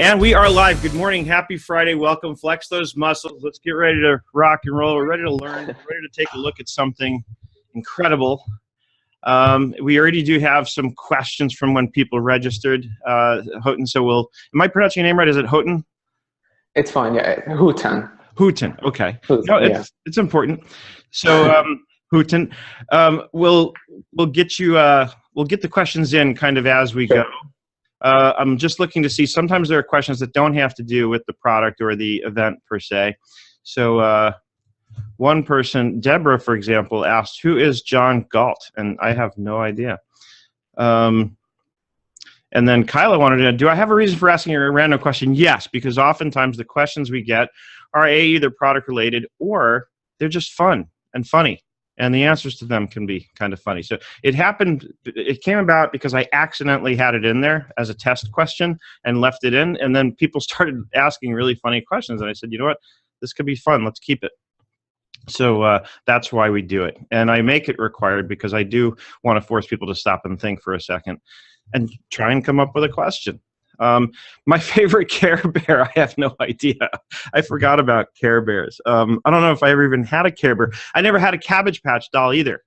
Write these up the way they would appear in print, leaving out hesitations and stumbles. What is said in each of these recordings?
And we are live. Good morning. Happy Friday. Welcome. Flex those muscles. Let's get ready to rock and roll. We're ready to learn. We're ready to take a look at something incredible. We already do have some questions from when people registered. Houghton, so am I pronouncing your name right? Is it Houghton? It's fine, yeah. Houghton. Houghton, okay. Houghton, no, yeah. It's important. So, Houghton, we'll get you, we'll get the questions in kind of as we go. I'm just looking to see, sometimes there are questions that don't have to do with the product or the event per se. So one person, Deborah, for example, asked, who is John Galt? And I have no idea. And then Kyla wanted to know, do I have a reason for asking a random question? Yes, because oftentimes the questions we get are either product related or they're just fun and funny. And the answers to them can be kind of funny. So it came about because I accidentally had it in there as a test question and left it in. And then people started asking really funny questions. And I said, you know what, this could be fun. Let's keep it. So that's why we do it. And I make it required because I do want to force people to stop and think for a second and try and come up with a question. My favorite Care Bear, I have no idea. I forgot about Care Bears. I don't know if I ever even had a Care Bear. I never had a Cabbage Patch doll either.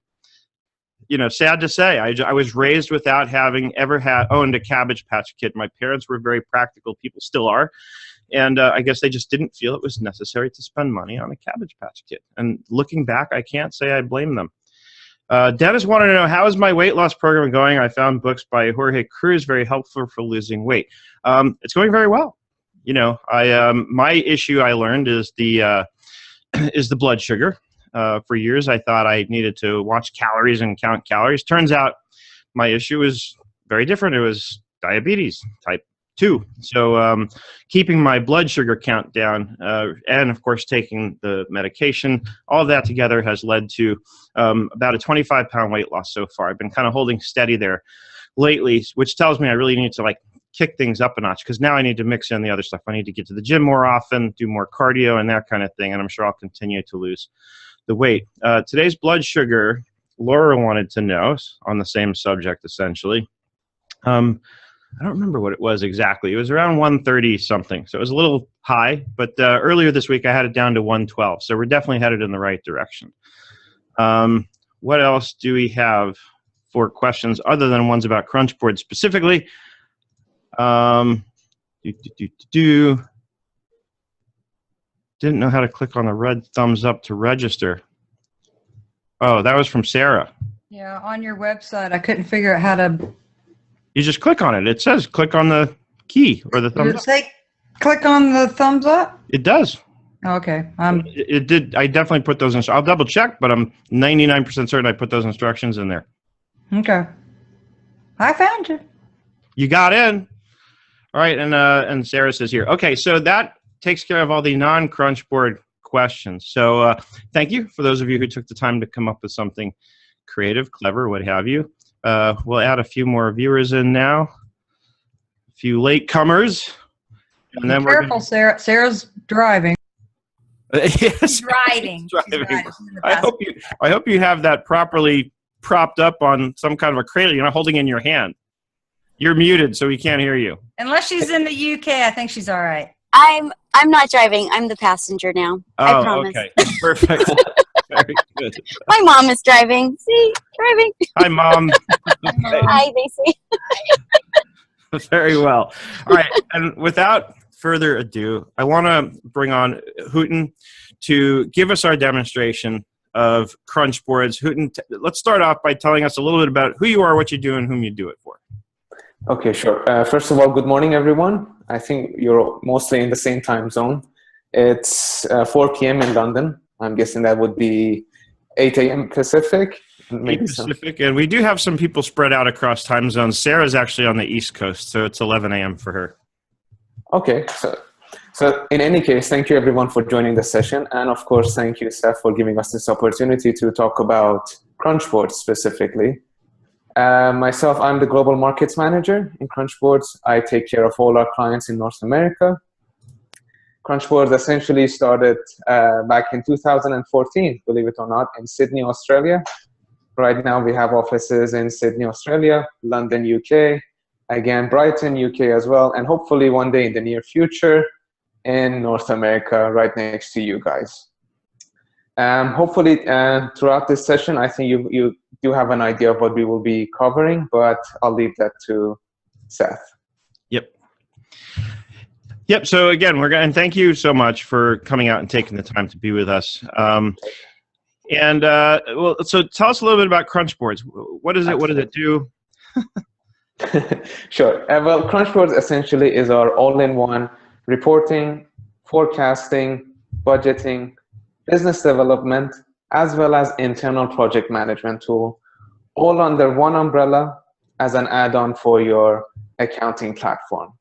You know, sad to say, I was raised without having ever owned a Cabbage Patch kid. My parents were very practical people, still are. And I guess they just didn't feel it was necessary to spend money on a Cabbage Patch kid. And looking back, I can't say I blame them. Dennis wanted to know, how is my weight loss program going? I found books by Jorge Cruz very helpful for losing weight. It's going very well. You know, my issue I learned is the blood sugar. For years, I thought I needed to watch calories and count calories. Turns out my issue is very different. It was diabetes type 2. So keeping my blood sugar count down and, of course, taking the medication, all of that together has led to about a 25-pound weight loss so far. I've been kind of holding steady there lately, which tells me I really need to, like, kick things up a notch because now I need to mix in the other stuff. I need to get to the gym more often, do more cardio and that kind of thing, and I'm sure I'll continue to lose the weight. Today's blood sugar, Laura wanted to know, on the same subject, essentially. I don't remember what it was exactly. It was around 130 something. So it was a little high, but earlier this week I had it down to 112. So we're definitely headed in the right direction. What else do we have for questions other than ones about CrunchBoards specifically? Didn't know how to click on the red thumbs up to register. Oh, that was from Sarah. Yeah, on your website, I couldn't figure out how to... You just click on it. It says click on the key or the thumbs up. Click on the thumbs up? It does. Okay. It did. I definitely put those in. I'll double check, but I'm 99% certain I put those instructions in there. Okay. I found you. You got in. All right. And Sarah says here. Okay. So that takes care of all the non-CrunchBoard questions. So thank you for those of you who took the time to come up with something creative, clever, what have you. We'll add a few more viewers in now. A few latecomers. And then careful, Sarah. Sarah's driving. Yes, She's riding. I hope you have that properly propped up on some kind of a cradle. You're not holding in your hand. You're muted, so we can't hear you. Unless she's in the UK, I think she's all right. I'm not driving. I'm the passenger now. I promise. Okay. Perfect. Very good. My mom is driving. See, driving. Hi, Mom. Hi, Macy. Very well. All right. And without further ado, I want to bring on Houghton to give us our demonstration of CrunchBoards. Houghton, let's start off by telling us a little bit about who you are, what you do, and whom you do it for. Okay, sure. First of all, good morning, everyone. I think you're mostly in the same time zone. It's 4 p.m. in London. I'm guessing that would be 8 a.m. Pacific. 8 Pacific, and we do have some people spread out across time zones. Sarah's actually on the East Coast, so it's 11 a.m. for her. Okay, so in any case, thank you everyone for joining the session, and of course, thank you, Steph, for giving us this opportunity to talk about CrunchBoards specifically. Myself, I'm the Global Markets Manager in CrunchBoards. I take care of all our clients in North America. CrunchBoards essentially started back in 2014, believe it or not, in Sydney, Australia. Right now we have offices in Sydney, Australia, London, UK, again, Brighton, UK as well, and hopefully one day in the near future in North America, right next to you guys. Hopefully throughout this session, I think you do have an idea of what we will be covering, but I'll leave that to Seth. Yep. So again, and thank you so much for coming out and taking the time to be with us. Well, so tell us a little bit about CrunchBoards. What is it? What does it do? Sure. Well, CrunchBoards essentially is our all-in-one reporting, forecasting, budgeting, business development, as well as internal project management tool, all under one umbrella as an add-on for your accounting platform.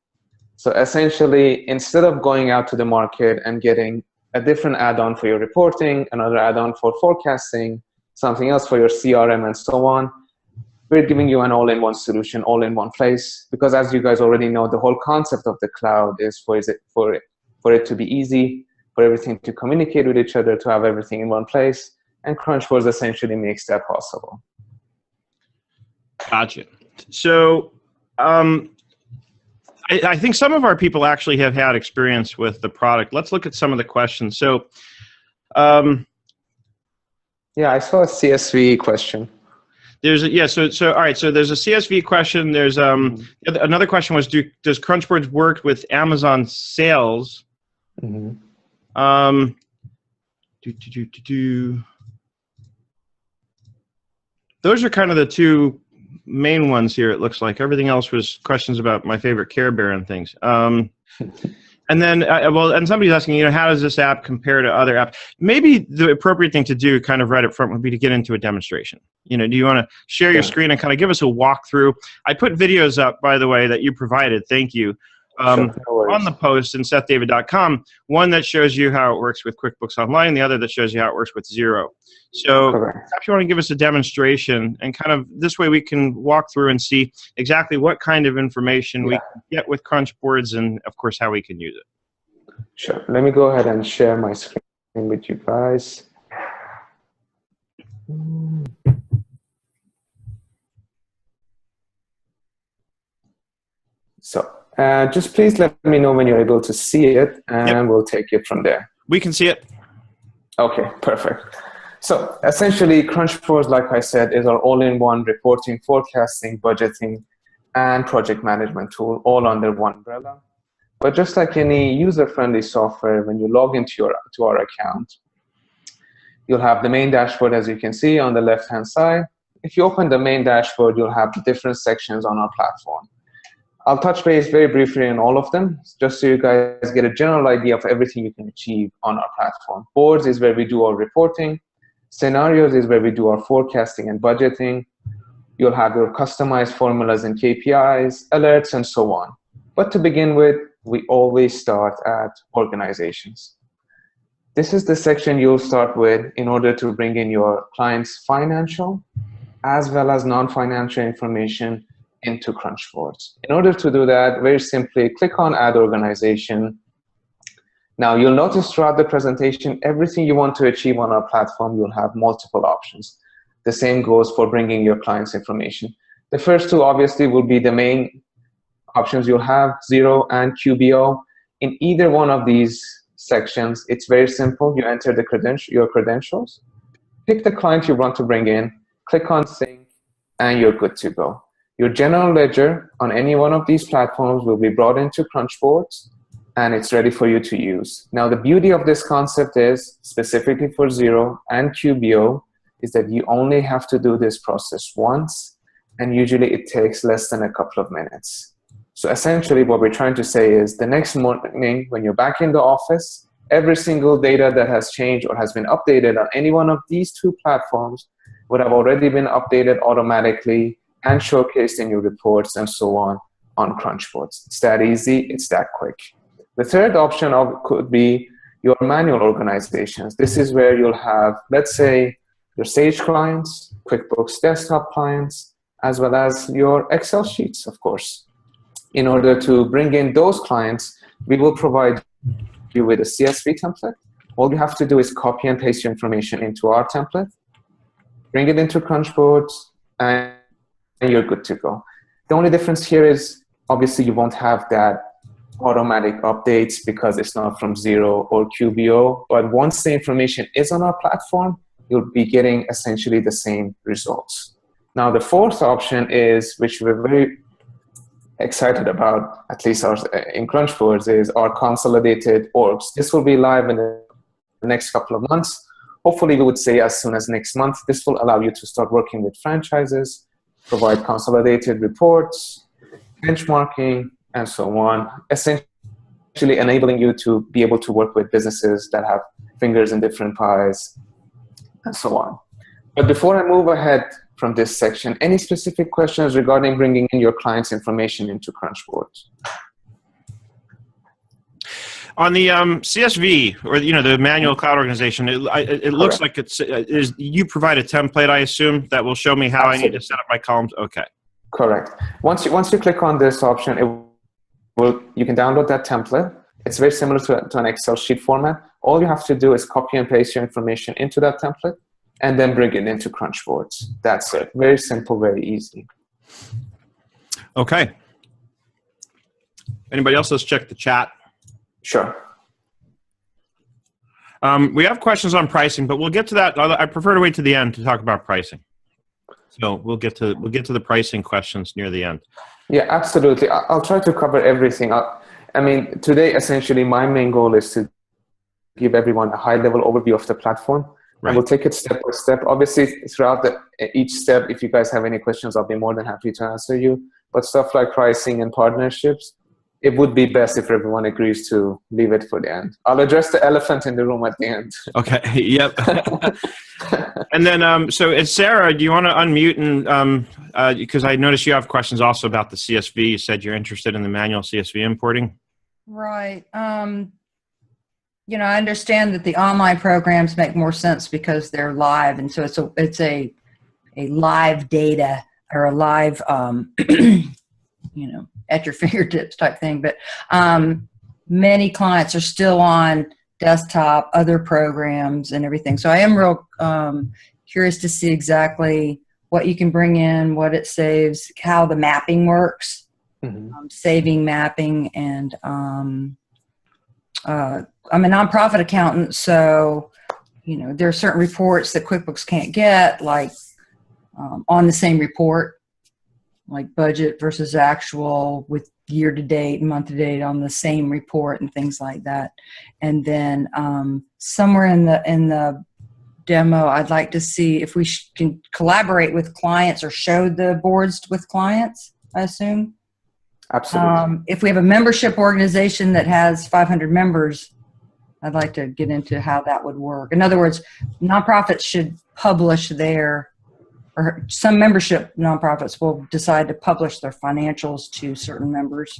So essentially, instead of going out to the market and getting a different add-on for your reporting, another add-on for forecasting, something else for your CRM, and so on, we're giving you an all-in-one solution, all in one place. Because as you guys already know, the whole concept of the cloud is for it to be easy, for everything to communicate with each other, to have everything in one place. And CrunchBoards essentially makes that possible. Gotcha. So I think some of our people actually have had experience with the product. Let's look at some of the questions. So, yeah, I saw a CSV question. There's all right. So there's a CSV question. There's another question was, does CrunchBoards work with Amazon sales? Mm-hmm. Those are kind of the two main ones here. It looks like everything else was questions about my favorite Care Bear and things. And then, and somebody's asking, how does this app compare to other apps? Maybe the appropriate thing to do, kind of right up front, would be to get into a demonstration. Do you want to share your screen and kind of give us a walkthrough? I put videos up, by the way, that you provided. Thank you. On the post in SethDavid.com, one that shows you how it works with QuickBooks Online, the other that shows you how it works with Xero. So perhaps you want to give us a demonstration, and kind of this way we can walk through and see exactly what kind of information we can get with CrunchBoards, and of course how we can use it. Sure. Let me go ahead and share my screen with you guys. So just please let me know when you're able to see it, and we'll take it from there. We can see it. Okay, perfect. So essentially, CrunchBoards, like I said, is our all-in-one reporting, forecasting, budgeting, and project management tool, all under one umbrella. But just like any user-friendly software, when you log into our account, you'll have the main dashboard, as you can see on the left-hand side. If you open the main dashboard, you'll have the different sections on our platform. I'll touch base very briefly on all of them, just so you guys get a general idea of everything you can achieve on our platform. Boards is where we do our reporting. Scenarios is where we do our forecasting and budgeting. You'll have your customized formulas and KPIs, alerts, and so on. But to begin with, we always start at organizations. This is the section you'll start with in order to bring in your client's financial as well as non-financial information into CrunchBoards. In order to do that, very simply click on Add Organization. Now you'll notice throughout the presentation, everything you want to achieve on our platform, you'll have multiple options. The same goes for bringing your client's information. The first two obviously will be the main options you'll have, Xero and QBO. In either one of these sections, it's very simple. You enter your credentials, pick the client you want to bring in, click on Sync, and you're good to go. Your general ledger on any one of these platforms will be brought into CrunchBoards, and it's ready for you to use. Now, the beauty of this concept is, specifically for Xero and QBO, is that you only have to do this process once, and usually it takes less than a couple of minutes. So essentially what we're trying to say is the next morning when you're back in the office, every single data that has changed or has been updated on any one of these two platforms would have already been updated automatically and showcased in your reports and so on CrunchBoards. It's that easy, it's that quick. The third option could be your manual organizations. This is where you'll have, let's say, your Sage clients, QuickBooks Desktop clients, as well as your Excel sheets, of course. In order to bring in those clients, we will provide you with a CSV template. All you have to do is copy and paste your information into our template, bring it into CrunchBoards, and you're good to go. The only difference here is obviously you won't have that automatic updates because it's not from Xero or QBO. But once the information is on our platform, you'll be getting essentially the same results. Now, the fourth option is, which we're very excited about, at least in CrunchBoards, is our consolidated orgs. This will be live in the next couple of months. Hopefully, we would say as soon as next month. This will allow you to start working with franchises, provide consolidated reports, benchmarking, and so on, essentially enabling you to be able to work with businesses that have fingers in different pies, and so on. But before I move ahead from this section, any specific questions regarding bringing in your client's information into CrunchBoards? On the CSV, or the manual cloud organization, it looks like you provide a template, I assume, that will show me how I need to set up my columns. Okay. Correct. Once you click on this option, you can download that template. It's very similar to an Excel sheet format. All you have to do is copy and paste your information into that template and then bring it into CrunchBoards. That's it. Very simple, very easy. Okay. Anybody else? Let's check the chat. Sure. We have questions on pricing, but we'll get to that. I prefer to wait to the end to talk about pricing. So we'll get to the pricing questions near the end. Yeah, absolutely. I'll try to cover everything. I mean, today, essentially, my main goal is to give everyone a high-level overview of the platform. Right. And we'll take it step by step. Obviously, throughout each step, if you guys have any questions, I'll be more than happy to answer you. But stuff like pricing and partnerships, it would be best if everyone agrees to leave it for the end. I'll address the elephant in the room at the end. Okay. Yep. And then, so Sarah, do you want to unmute and because I noticed you have questions also about the CSV. You said you're interested in the manual CSV importing. Right. I understand that the online programs make more sense because they're live, and so it's a live data or a live at your fingertips type thing. But many clients are still on desktop, other programs and everything. So I am real curious to see exactly what you can bring in, what it saves, how the mapping works, saving mapping. And I'm a nonprofit accountant, so there are certain reports that QuickBooks can't get, like on the same report, like budget versus actual with year to date and month to date on the same report and things like that. And then somewhere in the demo, I'd like to see if we can collaborate with clients or show the boards with clients, I assume. Absolutely. If we have a membership organization that has 500 members, I'd like to get into how that would work. In other words, nonprofits should publish or some membership nonprofits will decide to publish their financials to certain members.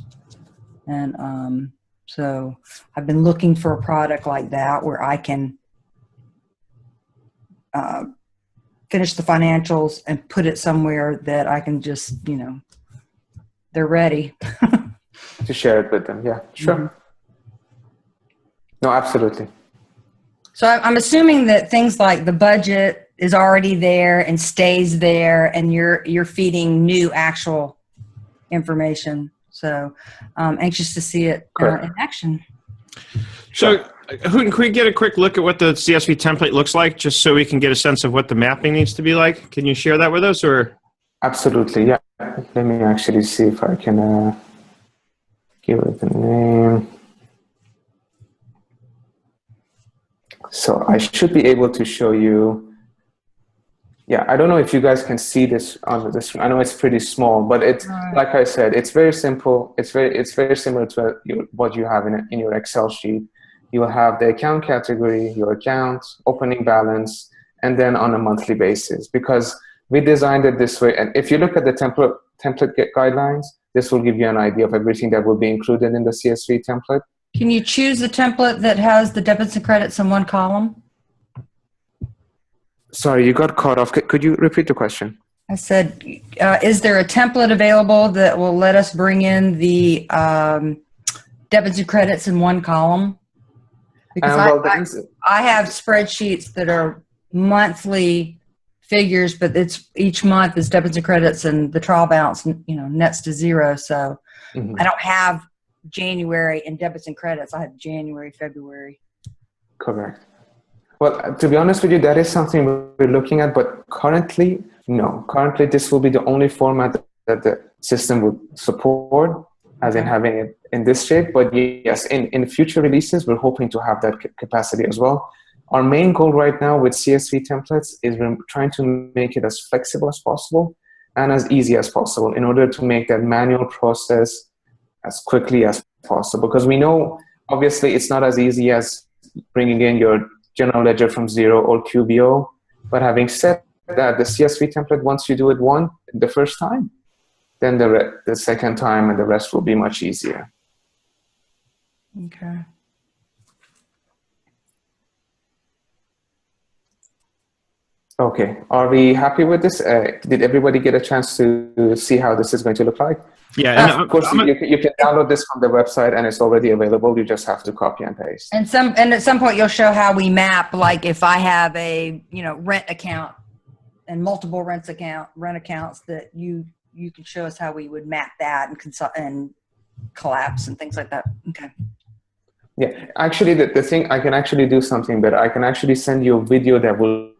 And so I've been looking for a product like that where I can finish the financials and put it somewhere that I can just, they're ready. To share it with them. Yeah, sure. Mm-hmm. No, absolutely. So I'm assuming that things like the budget is already there and stays there, and you're feeding new actual information. So I'm anxious to see it in action. So Hooten, can we get a quick look at what the CSV template looks like, just so we can get a sense of what the mapping needs to be like? Can you share that with us, or? Absolutely, yeah. Let me actually see if I can give it a name. So I should be able to show you. Yeah, I don't know if you guys can see this on the screen. I know it's pretty small, but it's like I said, it's very simple. It's very similar to what you have in your Excel sheet. You will have the account category, your account, opening balance, and then on a monthly basis. Because we designed it this way, and if you look at the template guidelines, this will give you an idea of everything that will be included in the CSV template. Can you choose the template that has the debits and credits in one column? Sorry, you got cut off. Could you repeat the question? I said, is there a template available that will let us bring in the debits and credits in one column? Because I have spreadsheets that are monthly figures, but it's each month is debits and credits, and the trial balance, nets to zero. So I don't have January in debits and credits. I have January, February. Correct. Well, to be honest with you, that is something we're looking at, but currently, no. Currently, this will be the only format that the system would support, as in having it in this shape. But yes, in future releases, we're hoping to have that capacity as well. Our main goal right now with CSV templates is we're trying to make it as flexible as possible and as easy as possible in order to make that manual process as quickly as possible. Because we know, obviously, it's not as easy as bringing in your general ledger from zero or QBO. But having said that, the CSV template, once you do it the first time, then the second time and the rest will be much easier. Okay. Okay, are we happy with this? Did everybody get a chance to see how this is going to look like? Yeah, and of course, you can download this from the website, and it's already available. You just have to copy and paste. And at some point, you'll show how we map. Like if I have a rent account and multiple rent accounts, that you can show us how we would map that and collapse and things like that. Okay. Yeah, actually, the thing, I can actually do something better. I can actually send you a video that will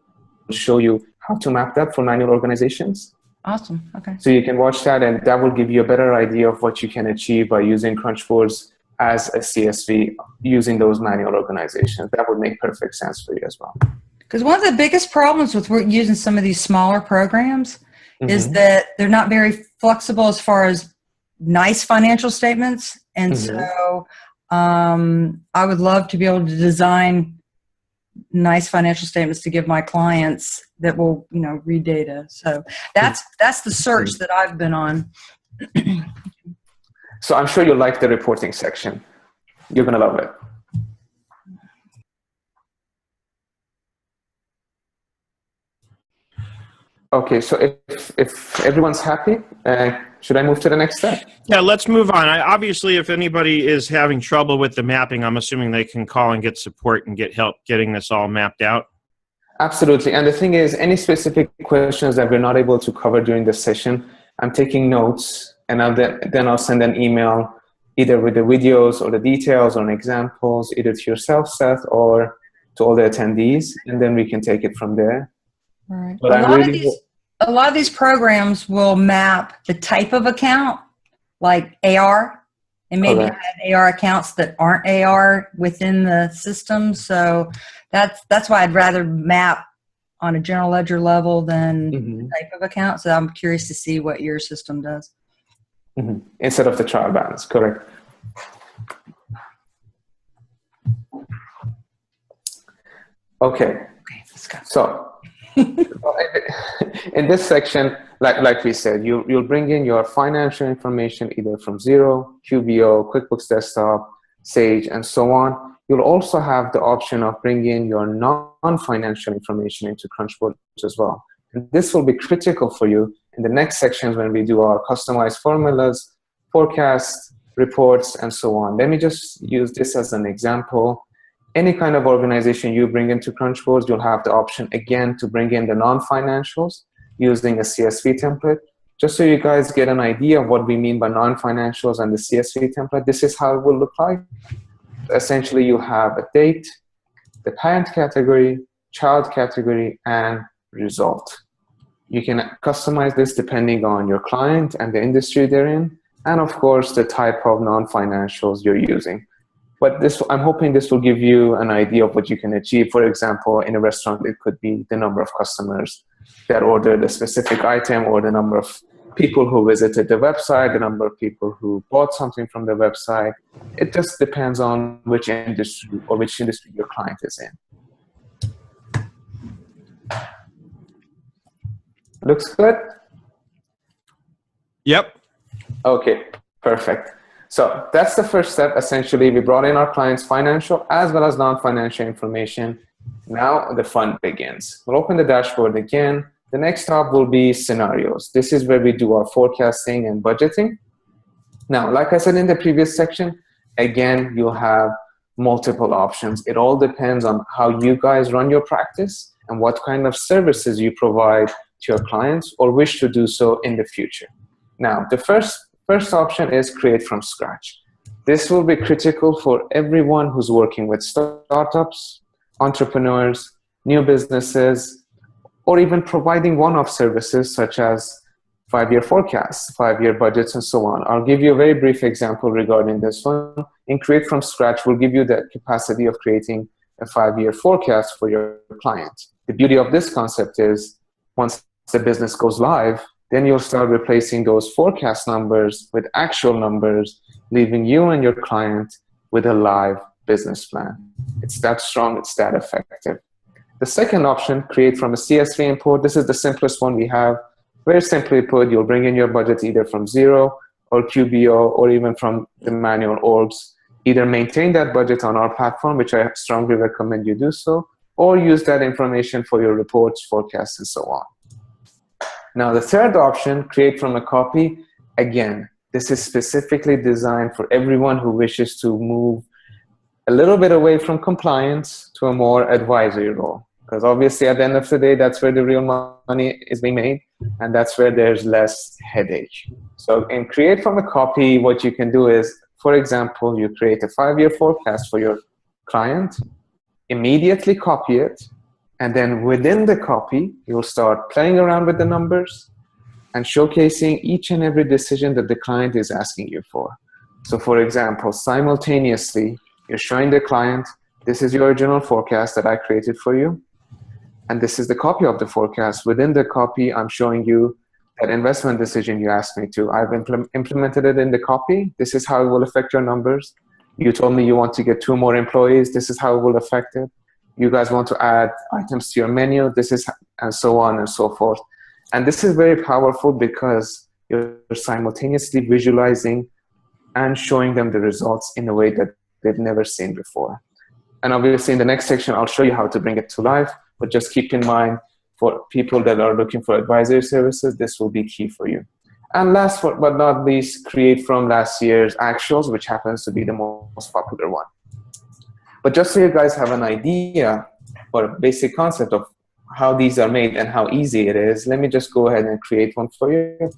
show you how to map that for manual organizations. Awesome. Okay. So you can watch that, and that will give you a better idea of what you can achieve by using CrunchBoards as a CSV using those manual organizations. That would make perfect sense for you as well. Because one of the biggest problems with using some of these smaller programs is that they're not very flexible as far as nice financial statements. And so I would love to be able to design nice financial statements to give my clients that will, read data. So that's the search that I've been on. So I'm sure you'll like the reporting section. You're going to love it. Okay, so if everyone's happy, should I move to the next step? Yeah, let's move on. Obviously, if anybody is having trouble with the mapping, I'm assuming they can call and get support and get help getting this all mapped out. Absolutely. And the thing is, any specific questions that we're not able to cover during this session, I'm taking notes, and then I'll send an email either with the videos or the details or examples, either to yourself, Seth, or to all the attendees, and then we can take it from there. All right. But a lot of these programs will map the type of account, like AR, and maybe have AR accounts that aren't AR within the system. So that's why I'd rather map on a general ledger level than the type of account. So I'm curious to see what your system does. Instead of the trial balance, correct. Okay, let's go. So in this section, like we said, you'll bring in your financial information either from Xero, QBO, QuickBooks Desktop, Sage, and so on. You'll also have the option of bringing in your non-financial information into CrunchBoards as well. And this will be critical for you in the next sections when we do our customized formulas, forecasts, reports, and so on. Let me just use this as an example. Any kind of organization you bring into CrunchBoards, you'll have the option again to bring in the non-financials using a CSV template. Just so you guys get an idea of what we mean by non-financials and the CSV template, this is how it will look like. Essentially, you have a date, the parent category, child category, and result. You can customize this depending on your client and the industry they're in, and of course, the type of non-financials you're using. But I'm hoping this will give you an idea of what you can achieve. For example, in a restaurant, it could be the number of customers that ordered a specific item, or the number of people who visited the website, the number of people who bought something from the website. It just depends on which industry your client is in. Looks good? Yep. Okay, perfect. So that's the first step. Essentially, we brought in our client's financial as well as non-financial information. Now the fun begins. We'll open the dashboard again. The next stop will be scenarios. This is where we do our forecasting and budgeting. Now, like I said in the previous section, again, you'll have multiple options. It all depends on how you guys run your practice and what kind of services you provide to your clients or wish to do so in the future. Now, the first option is create from scratch. This will be critical for everyone who's working with startups, entrepreneurs, new businesses, or even providing one-off services such as 5-year forecasts, 5-year budgets, and so on. I'll give you a very brief example regarding this one. In Create from Scratch, we'll give you the capacity of creating a 5-year forecast for your client. The beauty of this concept is once the business goes live, then you'll start replacing those forecast numbers with actual numbers, leaving you and your client with a live business plan. It's that strong, it's that effective. The second option, create from a CSV import. This is the simplest one we have. Very simply put, you'll bring in your budget either from Xero or QBO or even from the manual orgs. Either maintain that budget on our platform, which I strongly recommend you do so, or use that information for your reports, forecasts, and so on. Now, the third option, create from a copy. Again, this is specifically designed for everyone who wishes to move a little bit away from compliance to a more advisory role. Because obviously, at the end of the day, that's where the real money is being made, and that's where there's less headache. So in Create from a copy, what you can do is, for example, you create a 5-year forecast for your client, immediately copy it, and then within the copy, you'll start playing around with the numbers and showcasing each and every decision that the client is asking you for. So for example, simultaneously, you're showing the client, this is your original forecast that I created for you, and this is the copy of the forecast. Within the copy, I'm showing you that investment decision you asked me to. I've implemented it in the copy. This is how it will affect your numbers. You told me you want to get 2 more employees. This is how it will affect it. You guys want to add items to your menu. This is, and so on and so forth. And this is very powerful because you're simultaneously visualizing and showing them the results in a way that they've never seen before. And obviously in the next section, I'll show you how to bring it to life, but just keep in mind for people that are looking for advisory services, this will be key for you. And last but not least, create from last year's actuals, which happens to be the most popular one. But just so you guys have an idea or a basic concept of how these are made and how easy it is, let me just go ahead and create one for you.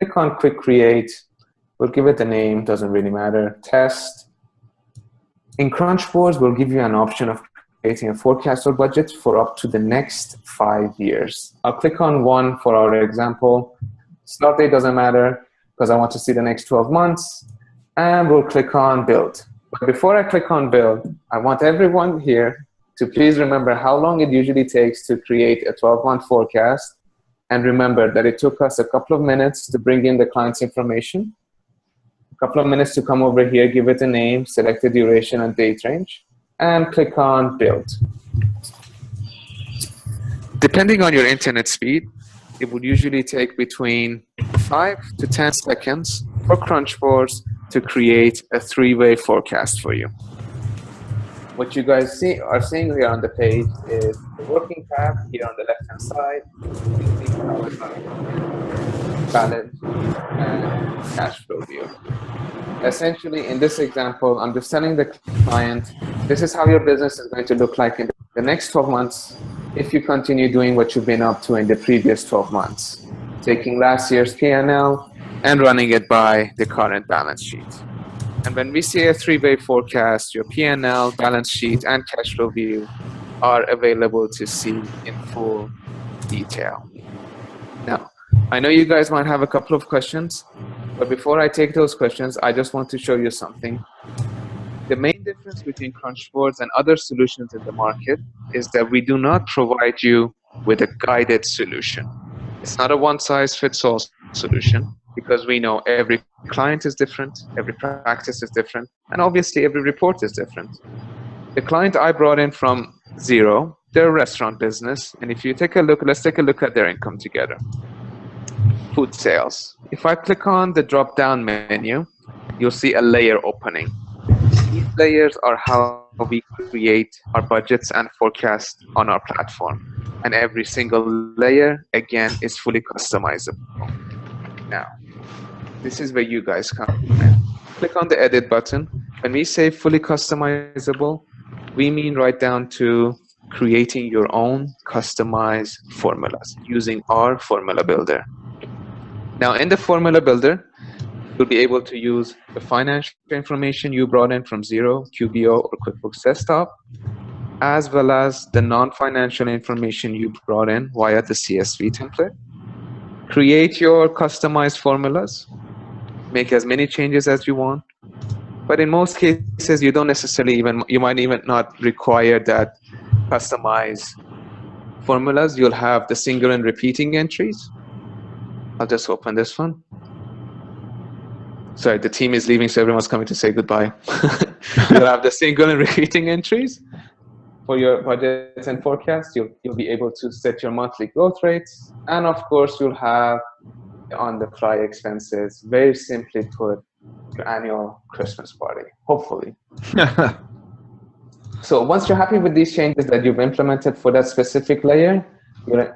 Click on Quick Create. We'll give it a name, doesn't really matter. Test. In CrunchBoards, we'll give you an option of creating a forecast or budget for up to the next 5 years. I'll click on one for our example. Start date doesn't matter because I want to see the next 12 months. And we'll click on Build. But before I click on Build, I want everyone here to please remember how long it usually takes to create a 12-month forecast. And remember that it took us a couple of minutes to bring in the client's information, a couple of minutes to come over here, give it a name, select the duration and date range, and click on Build. Depending on your internet speed, it would usually take between 5 to 10 seconds for CrunchBoards to create a 3-way forecast for you. What you guys are seeing here on the page is the working tab here on the left-hand side. You see our balance and cash flow view. Essentially, in this example, I'm just telling the client, this is how your business is going to look like in the next 12 months if you continue doing what you've been up to in the previous 12 months, taking last year's P&L and running it by the current balance sheet. And when we see a 3-way forecast, your P&L, balance sheet, and cash flow view are available to see in full detail. Now, I know you guys might have a couple of questions, but before I take those questions, I just want to show you something. The main difference between CrunchBoards and other solutions in the market is that we do not provide you with a guided solution. It's not a one-size-fits-all solution because we know every client is different, every practice is different, and obviously every report is different. The client I brought in from Xero, they're a restaurant business, and if you take a look, let's take a look at their income together. Food sales. If I click on the drop-down menu, you'll see a layer opening. These layers are how we create our budgets and forecasts on our platform. And every single layer, again, is fully customizable. Now, this is where you guys come in. Click on the edit button. When we say fully customizable, we mean right down to creating your own customized formulas using our formula builder. Now, in the formula builder, you'll be able to use the financial information you brought in from Xero, QBO, or QuickBooks Desktop, as well as the non-financial information you brought in via the CSV template. Create your customized formulas, make as many changes as you want, but in most cases, you don't necessarily you might even not require that customized formulas. You'll have the single and repeating entries. I'll just open this one. Sorry, the team is leaving, so everyone's coming to say goodbye. You'll have the single and repeating entries for your budgets and forecasts. You'll be able to set your monthly growth rates. And of course, you'll have on-the-fly expenses, very simply put, your annual Christmas party, hopefully. So once you're happy with these changes that you've implemented for that specific layer,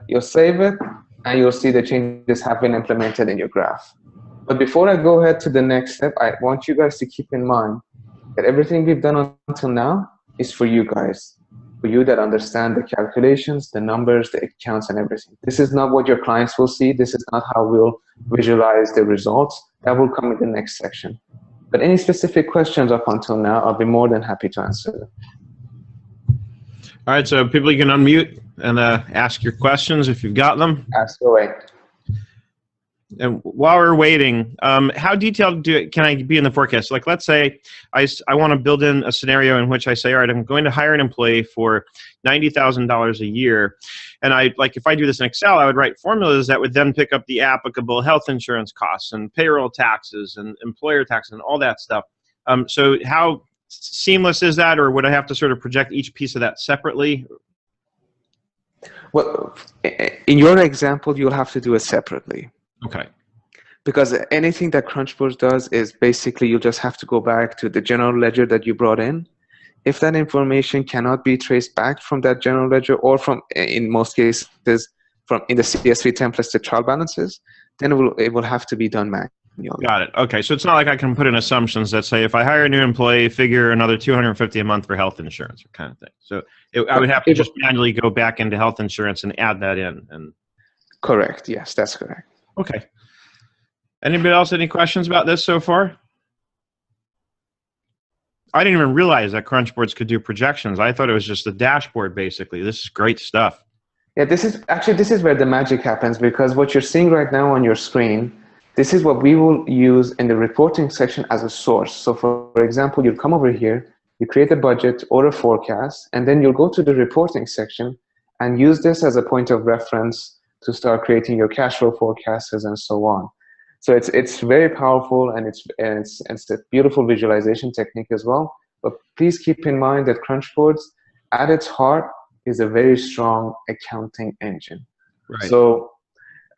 you'll save it, and you'll see the changes have been implemented in your graph. But before I go ahead to the next step, I want you guys to keep in mind that everything we've done until now is for you guys, for you that understand the calculations, the numbers, the accounts, and everything. This is not what your clients will see. This is not how we'll visualize the results. That will come in the next section. But any specific questions up until now, I'll be more than happy to answer them. All right, so people, you can unmute and ask your questions if you've got them. Ask away. And while we're waiting, how detailed can I be in the forecast? Like, let's say I want to build in a scenario in which I say, all right, I'm going to hire an employee for $90,000 a year. And if I do this in Excel, I would write formulas that would then pick up the applicable health insurance costs and payroll taxes and employer taxes and all that stuff. So how seamless is that, or would I have to sort of project each piece of that separately? Well, in your example, you'll have to do it separately. Okay. Because anything that CrunchBoards does is basically you just have to go back to the general ledger that you brought in. If that information cannot be traced back from that general ledger, or from, in most cases, in the CSV templates, the trial balances, then it will have to be done manually. Got it. Okay, so it's not like I can put in assumptions that say if I hire a new employee, figure another $250 a month for health insurance or kind of thing. So I would have to just manually go back into health insurance and add that in. And correct. Yes, that's correct. Okay. Anybody else any questions about this so far? I didn't even realize that CrunchBoards could do projections. I thought it was just a dashboard, basically. This is great stuff. Yeah, this is where the magic happens, because what you're seeing right now on your screen, this is what we will use in the reporting section as a source. So for example, you'll come over here, you create a budget or a forecast, and then you'll go to the reporting section and use this as a point of reference to start creating your cash flow forecasts and so on. So it's very powerful, and it's a beautiful visualization technique as well. But please keep in mind that CrunchBoards, at its heart, is a very strong accounting engine. Right. So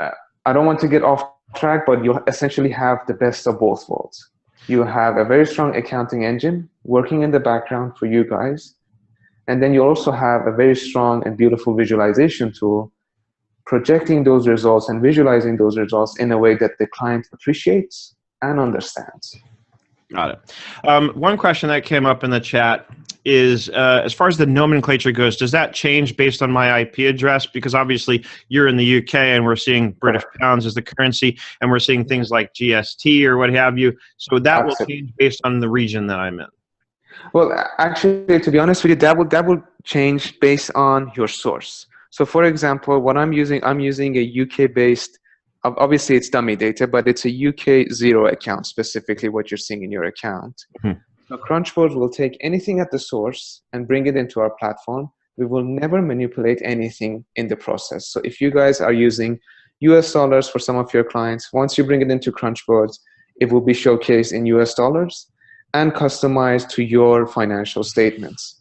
I don't want to get off track, but you'll essentially have the best of both worlds. You have a very strong accounting engine working in the background for you guys, and then you also have a very strong and beautiful visualization tool projecting those results and visualizing those results in a way that the client appreciates and understands. Got it. One question that came up in the chat is, as far as the nomenclature goes, does that change based on my IP address? Because obviously you're in the UK and we're seeing British pounds as the currency, and we're seeing things like GST or what have you. So that will change based on the region that I'm in. Well, actually, to be honest with you, that will change based on your source. So for example, what I'm using a UK-based, obviously it's dummy data, but it's a UK Xero account, specifically what you're seeing in your account. Mm-hmm. So CrunchBoards will take anything at the source and bring it into our platform. We will never manipulate anything in the process. So if you guys are using US dollars for some of your clients, once you bring it into CrunchBoards, it will be showcased in US dollars and customized to your financial statements.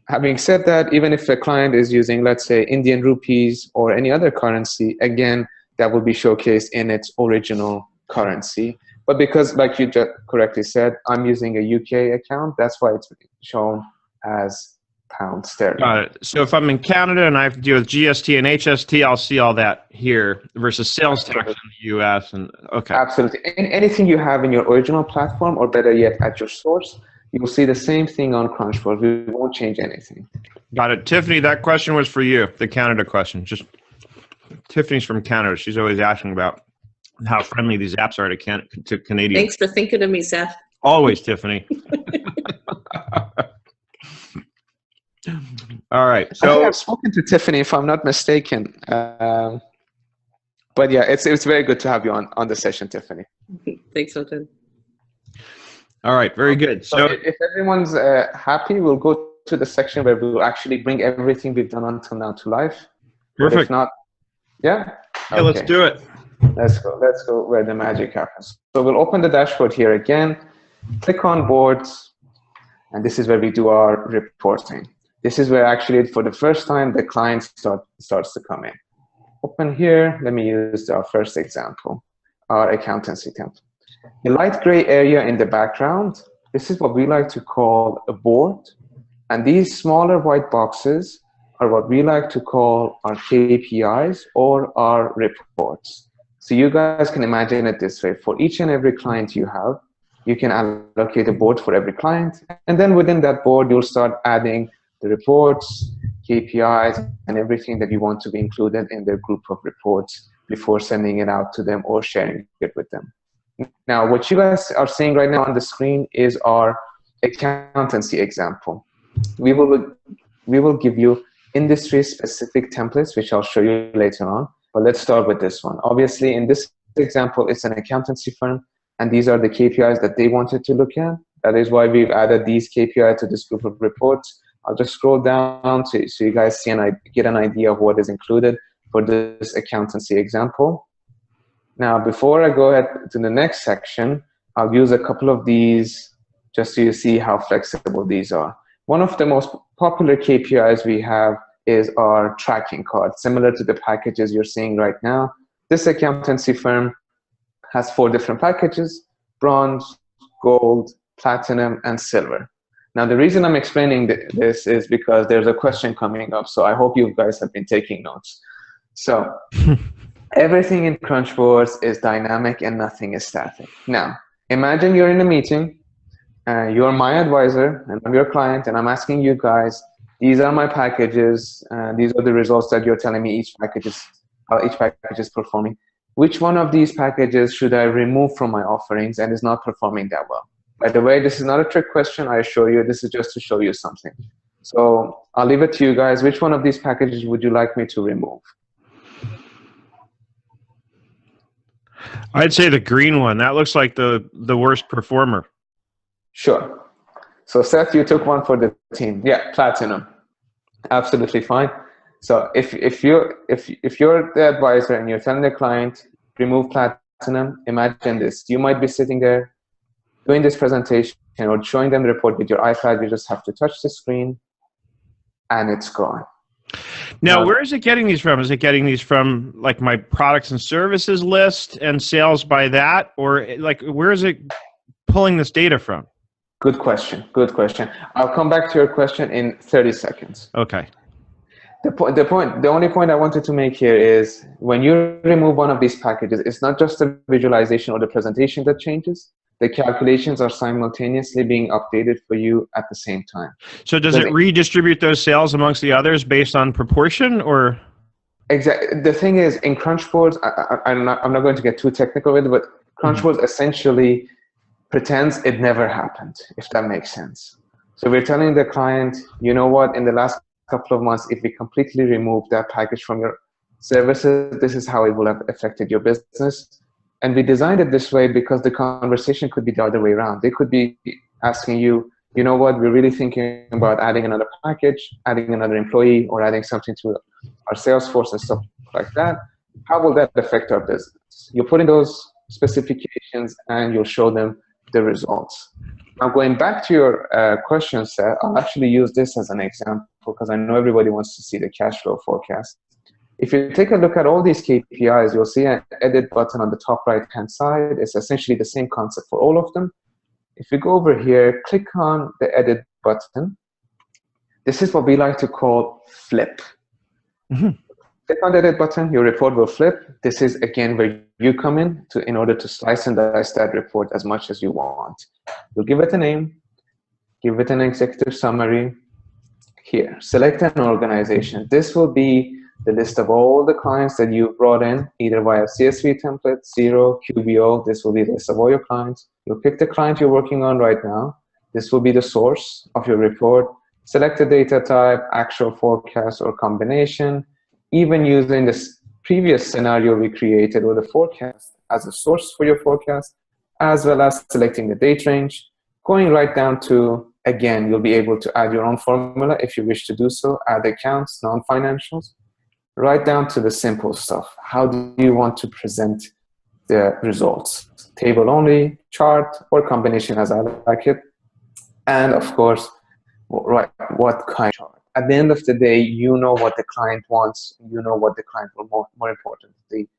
Having said that, even if a client is using, let's say, Indian rupees or any other currency, again, that will be showcased in its original currency. But because, like you just correctly said, I'm using a UK account, that's why it's shown as pound sterling. Got it. So if I'm in Canada and I have to deal with GST and HST, I'll see all that here versus sales tax in the US. And okay. Absolutely. Anything you have in your original platform, or better yet, at your source, you'll see the same thing on CrunchBoards. We won't change anything. Got it. Tiffany, that question was for you, the Canada question. Just Tiffany's from Canada. She's always asking about how friendly these apps are to Canadians. Thanks for thinking of me, Seth. Always, Tiffany. All right. So So I've spoken to Tiffany, if I'm not mistaken. But yeah, it's very good to have you on the session, Tiffany. Thanks, Hilton. all right, very good. So So if everyone's happy, we'll go to the section where we'll actually bring everything we've done until now to life. But perfect. if not, yeah? Yeah, let's Okay. do it. Let's go where the magic happens. So we'll open the dashboard here again, click on boards, and this is where we do our reporting. This is where actually for the first time the client starts to come in. Open here, let me use our first example, our accountancy template. The light gray area in the background, this is what we like to call a board, and these smaller white boxes are what we like to call our KPIs or our reports. So you guys can imagine it this way. For each and every client you have, you can allocate a board for every client. And then within that board, you'll start adding the reports, KPIs, and everything that you want to be included in their group of reports before sending it out to them or sharing it with them. Now, what you guys are seeing right now on the screen is our accountancy example. We will give you industry-specific templates, which I'll show you later on. But let's start with this one. Obviously, in this example, it's an accountancy firm, and these are the KPIs that they wanted to look at. That is why we've added these KPIs to this group of reports. I'll just scroll down so you guys see and get an idea of what is included for this accountancy example. Now, before I go ahead to the next section, I'll use a couple of these just so you see how flexible these are. One of the most popular KPIs we have is our tracking card, similar to the packages you're seeing right now. This accountancy firm has 4 different packages: bronze, gold, platinum, and silver. Now, the reason I'm explaining this is because there's a question coming up, so I hope you guys have been taking notes. So everything in CrunchBoards is dynamic and nothing is static. Now, imagine you're in a meeting, you're my advisor, and I'm your client, and I'm asking you guys, these are my packages, these are the results that you're telling me each package is performing. Which one of these packages should I remove from my offerings and is not performing that well? By the way, this is not a trick question, I assure you. This is just to show you something. So I'll leave it to you guys. Which one of these packages would you like me to remove? I'd say the green one. That looks like the worst performer. Sure. So Seth, you took one for the team. Yeah, platinum. Absolutely fine. So if you're the advisor and you're telling the client, remove platinum, imagine this. You might be sitting there doing this presentation or showing them the report with your iPad. You just have to touch the screen and it's gone. Now, where is it getting these from? Is it getting these from like my products and services list and sales by that? Or like, where is it pulling this data from? Good question. Good question. I'll come back to your question in 30 seconds. Okay. The only point I wanted to make here is when you remove one of these packages, it's not just the visualization or the presentation that changes. The calculations are simultaneously being updated for you at the same time. So does it redistribute those sales amongst the others based on proportion, or? Exactly. The thing is, in CrunchBoards, I'm not going to get too technical with it, but CrunchBoards essentially pretends it never happened, if that makes sense. So we're telling the client, you know what, in the last couple of months, if we completely remove that package from your services, this is how it will have affected your business. And we designed it this way because the conversation could be the other way around. They could be asking you, you know what, we're really thinking about adding another package, adding another employee, or adding something to our sales force and stuff like that. How will that affect our business? You put in those specifications and you'll show them the results. Now, going back to your question, Seth, I'll actually use this as an example because I know everybody wants to see the cash flow forecast. If you take a look at all these KPIs, you'll see an edit button on the top right-hand side. It's essentially the same concept for all of them. If you go over here, click on the edit button. This is what we like to call flip. Click on the edit button, your report will flip. This is, again, where you come in order to slice and dice that report as much as you want. You'll give it a name. give it an executive summary. Here, select an organization. This will be the list of all the clients that you brought in, either via CSV template, Xero, QBO. This will be the list of all your clients. You'll pick the client you're working on right now. This will be the source of your report. Select a data type, actual forecast, or combination. Even using this previous scenario we created with the forecast as a source for your forecast, as well as selecting the date range. Going right down to, again, you'll be able to add your own formula if you wish to do so, add accounts, non-financials, right down to the simple stuff. How do you want to present the results? Table only, chart, or combination as I like it. And of course, right, what kind of chart? At the end of the day, you know what the client wants. You know what the client will more importantly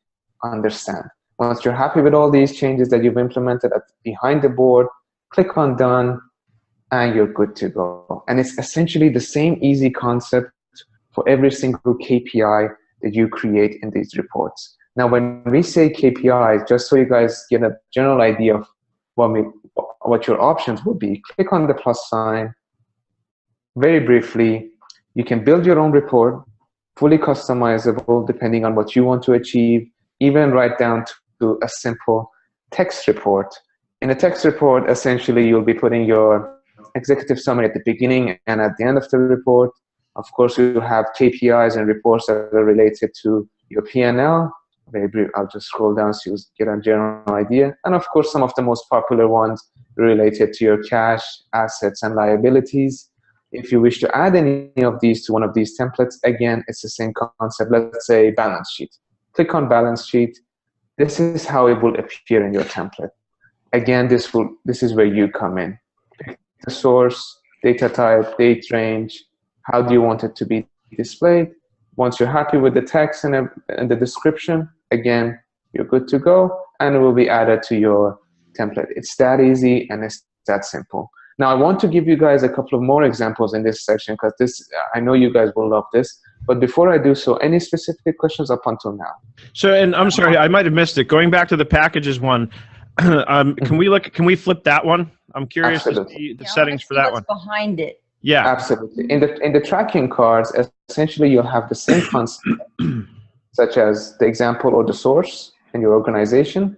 understand. Once you're happy with all these changes that you've implemented behind the board, click on done, and you're good to go. And it's essentially the same easy concept for every single KPI that you create in these reports. Now, when we say KPIs, just so you guys get a general idea of what your options will be, click on the plus sign. Very briefly, you can build your own report, fully customizable depending on what you want to achieve, even right down to a simple text report. In a text report, essentially, you'll be putting your executive summary at the beginning and at the end of the report. Of course, you have KPIs and reports that are related to your P&L. Very brief. I'll just scroll down so you get a general idea. And of course, some of the most popular ones related to your cash, assets, and liabilities. If you wish to add any of these to one of these templates, again, it's the same concept. Let's say balance sheet. Click on balance sheet. This is how it will appear in your template. Again, this is where you come in. Pick the source, data type, date range. How do you want it to be displayed? Once you're happy with the text and the description, again, you're good to go, and it will be added to your template. It's that easy and it's that simple. Now, I want to give you guys a couple of more examples in this section because I know you guys will love this. But before I do so, any specific questions up until now? So, and I'm sorry, I might have missed it. Going back to the packages one, can we flip that one? I'm curious to see the settings for that one. Behind it. Yeah, absolutely. In the tracking cards, essentially you'll have the same concept, such as the example or the source in your organization.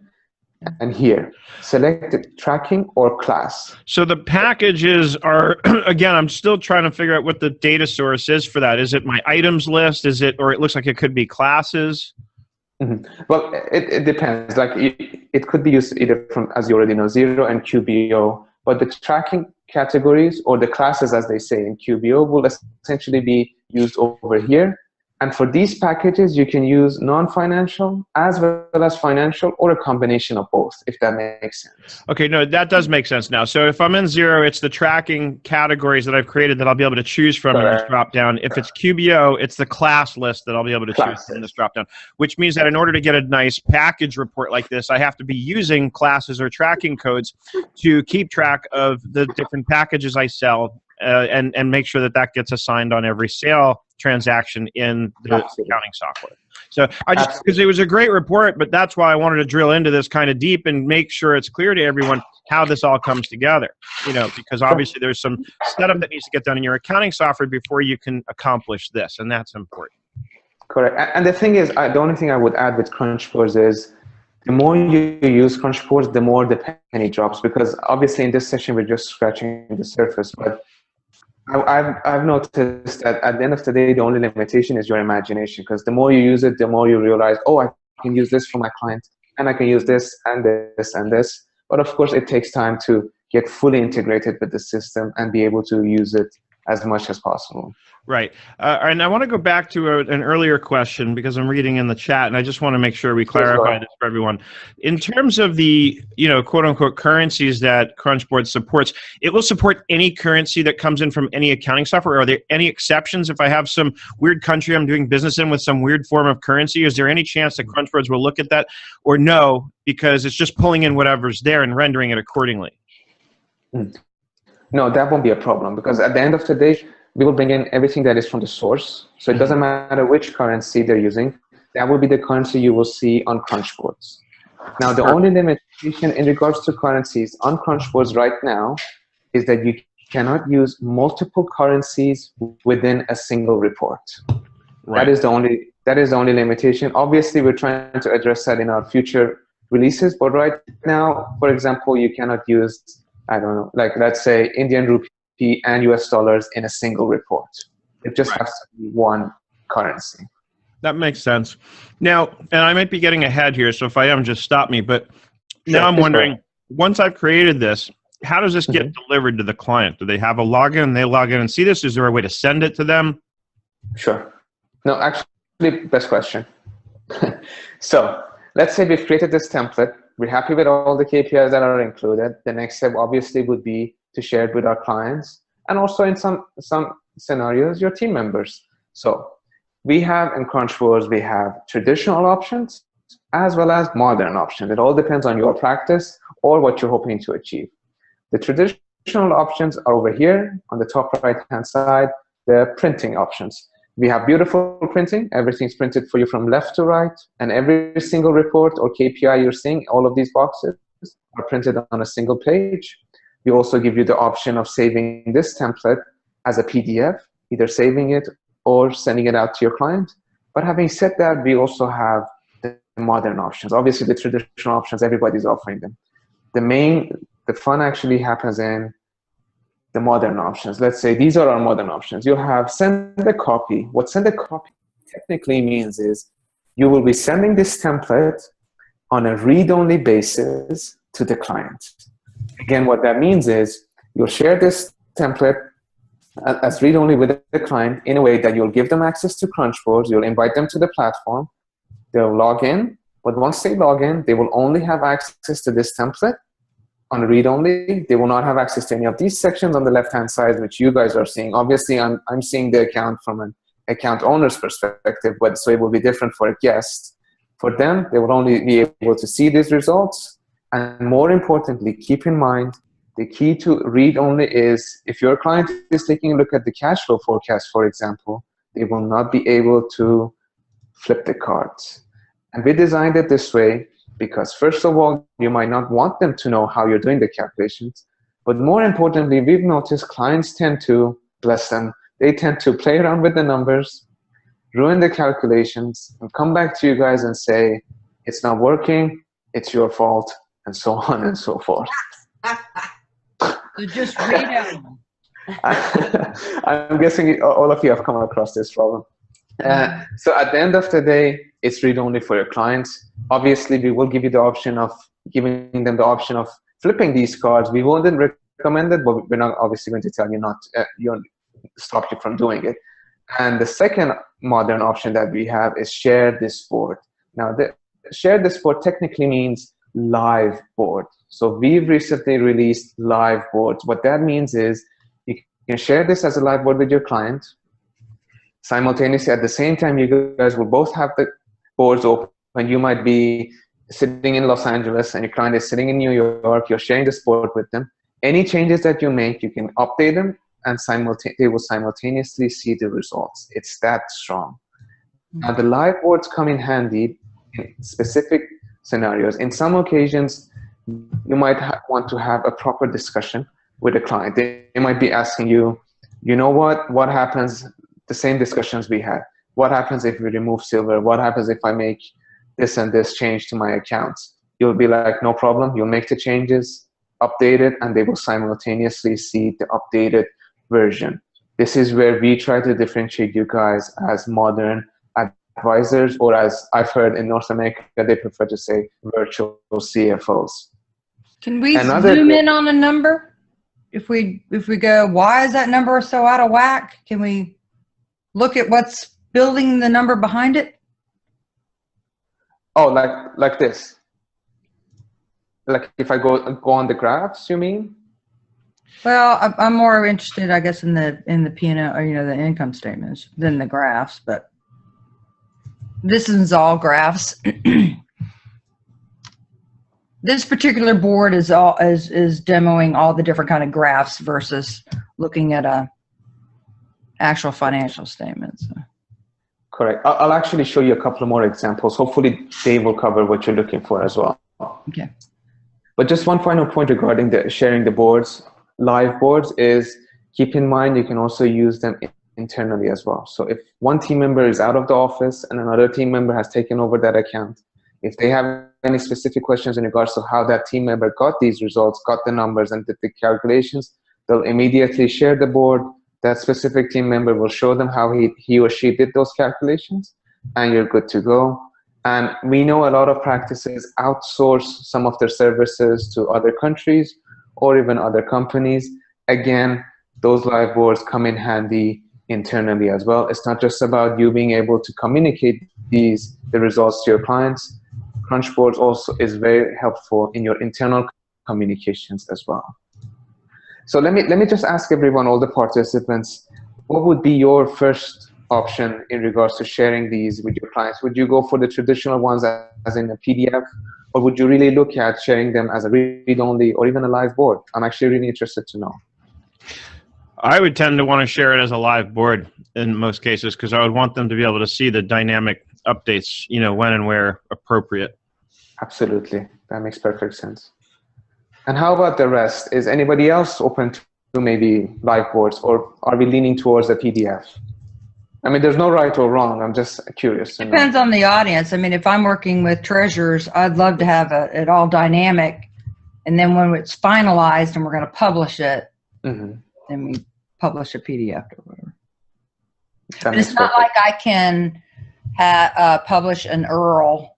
And here, select the tracking or class. So the packages are, again, I'm still trying to figure out what the data source is for that. Is it my items list? Is it, or it looks like it could be classes? Mm-hmm. Well, it depends. Like it could be used either from, as you already know, Xero and QBO. But the tracking categories, or the classes as they say in QBO, will essentially be used over here. And for these packages, you can use non-financial as well as financial, or a combination of both, if that makes sense. Okay, no, that does make sense now. So if I'm in Xero, it's the tracking categories that I've created that I'll be able to choose from in this drop-down. If it's QBO, it's the class list that I'll be able to choose from this drop-down, which means that in order to get a nice package report like this, I have to be using classes or tracking codes to keep track of the different packages I sell and make sure that that gets assigned on every sale transaction in the accounting software. So I just, because it was a great report, but that's why I wanted to drill into this kind of deep and make sure it's clear to everyone how this all comes together, you know, because obviously there's some setup that needs to get done in your accounting software before you can accomplish this, and that's important. Correct. And the thing is, the only thing I would add with CrunchBoards is the more you use CrunchBoards, the more the penny drops, because obviously in this session we're just scratching the surface, but I've noticed that at the end of the day, the only limitation is your imagination, because the more you use it, the more you realize, oh, I can use this for my client, and I can use this and this and this. But of course, it takes time to get fully integrated with the system and be able to use it as much as possible. Right. And I want to go back to an earlier question because I'm reading in the chat, and I just want to make sure we clarify this for everyone. In terms of the, you know, quote unquote currencies that CrunchBoards supports, it will support any currency that comes in from any accounting software. Are there any exceptions if I have some weird country I'm doing business in with some weird form of currency? Is there any chance that CrunchBoards will look at that, or no, because it's just pulling in whatever's there and rendering it accordingly? No, that won't be a problem, because at the end of the day, we will bring in everything that is from the source. So it doesn't matter which currency they're using. That will be the currency you will see on CrunchBoards. Now, the only limitation in regards to currencies on CrunchBoards right now is that you cannot use multiple currencies within a single report. Right. That is the only limitation. Obviously, we're trying to address that in our future releases, but right now, for example, you cannot use, I don't know, like let's say Indian rupee and US dollars in a single report. It just has to be one currency. That makes sense. Now, and I might be getting ahead here, so if I am, just stop me. But now I'm wondering, once I've created this, how does this get delivered to the client? Do they have a login? They log in and see this? Is there a way to send it to them? Sure. No, actually, best question. So let's say we've created this template. We're happy with all the KPIs that are included. The next step obviously would be to share it with our clients, and also in some scenarios, your team members. So we have in CrunchBoards, we have traditional options as well as modern options. It all depends on your practice or what you're hoping to achieve. The traditional options are over here on the top right-hand side, the printing options. We have beautiful printing. Everything's printed for you from left to right, and every single report or KPI you're seeing, all of these boxes are printed on a single page. We also give you the option of saving this template as a PDF, either saving it or sending it out to your client. But having said that, we also have the modern options. Obviously, the traditional options, everybody's offering them. The fun actually happens in the modern options. Let's say these are our modern options. You'll have send a copy. What send a copy technically means is you will be sending this template on a read-only basis to the client. Again, what that means is you'll share this template as read-only with the client in a way that you'll give them access to CrunchBoards. You'll invite them to the platform. They'll log in, but once they log in, they will only have access to this template on read-only. They will not have access to any of these sections on the left-hand side, which you guys are seeing. Obviously, I'm seeing the account from an account owner's perspective, but so it will be different for a guest. For them, they will only be able to see these results. And more importantly, keep in mind, the key to read-only is if your client is taking a look at the cash flow forecast, for example, they will not be able to flip the cards. And we designed it this way because, first of all, you might not want them to know how you're doing the calculations. But more importantly, we've noticed clients tend to, bless them, they tend to play around with the numbers, ruin the calculations, and come back to you guys and say, it's not working, it's your fault, and so on and so forth. So just read them. I'm guessing all of you have come across this problem. So at the end of the day, it's read-only for your clients. Obviously, we will give you the option of giving them the option of flipping these cards. We wouldn't recommend it, but we're not obviously going to tell you not stop you from doing it. And the second modern option that we have is share this board. Now, the share this board technically means live board. So we've recently released live boards. What that means is you can share this as a live board with your client. Simultaneously, at the same time, you guys will both have the boards open. You might be sitting in Los Angeles and your client is sitting in New York. You're sharing this board with them. Any changes that you make, you can update them, and they will simultaneously see the results. It's that strong. Now, the live boards come in handy in specific scenarios. In some occasions, you might want to have a proper discussion with a client. They might be asking you, you know what happens, the same discussions we had. What happens if we remove silver? What happens if I make this and this change to my accounts? You'll be like, no problem. You'll make the changes, update it, and they will simultaneously see the updated version. This is where we try to differentiate you guys as modern advisors, or as I've heard in North America, they prefer to say virtual CFOs. Can we zoom in on a number? If we go, why is that number so out of whack? Can we look at what's building the number behind it? Oh, like this. Like if I go on the graphs, you mean? Well, I'm more interested, I guess, in the P&L, or the income statements than the graphs. But this is all graphs. This particular board is demoing all the different kind of graphs versus looking at a actual financial statement. So. Correct. I'll actually show you a couple more examples. Hopefully, they will cover what you're looking for as well. Okay. But just one final point regarding the sharing the boards, live boards, is keep in mind you can also use them internally as well. So if one team member is out of the office and another team member has taken over that account, if they have any specific questions in regards to how that team member got these results, got the numbers and did the calculations, they'll immediately share the board. That specific team member will show them how he or she did those calculations, and you're good to go. And we know a lot of practices outsource some of their services to other countries or even other companies. Again, those live boards come in handy internally as well. It's not just about you being able to communicate the results to your clients. CrunchBoards also is very helpful in your internal communications as well. So let me just ask everyone, all the participants, what would be your first option in regards to sharing these with your clients? Would you go for the traditional ones as in a PDF, or would you really look at sharing them as a read-only or even a live board? I'm actually really interested to know. I would tend to want to share it as a live board in most cases, because I would want them to be able to see the dynamic updates, you know, when and where appropriate. Absolutely. That makes perfect sense. And how about the rest? Is anybody else open to maybe live boards, or are we leaning towards a PDF? I mean, there's no right or wrong. I'm just curious. Depends on the audience. I mean, if I'm working with treasurers, I'd love to have it all dynamic. And then when it's finalized and we're going to publish it, then we publish a PDF or whatever. But it's not like I can publish an URL.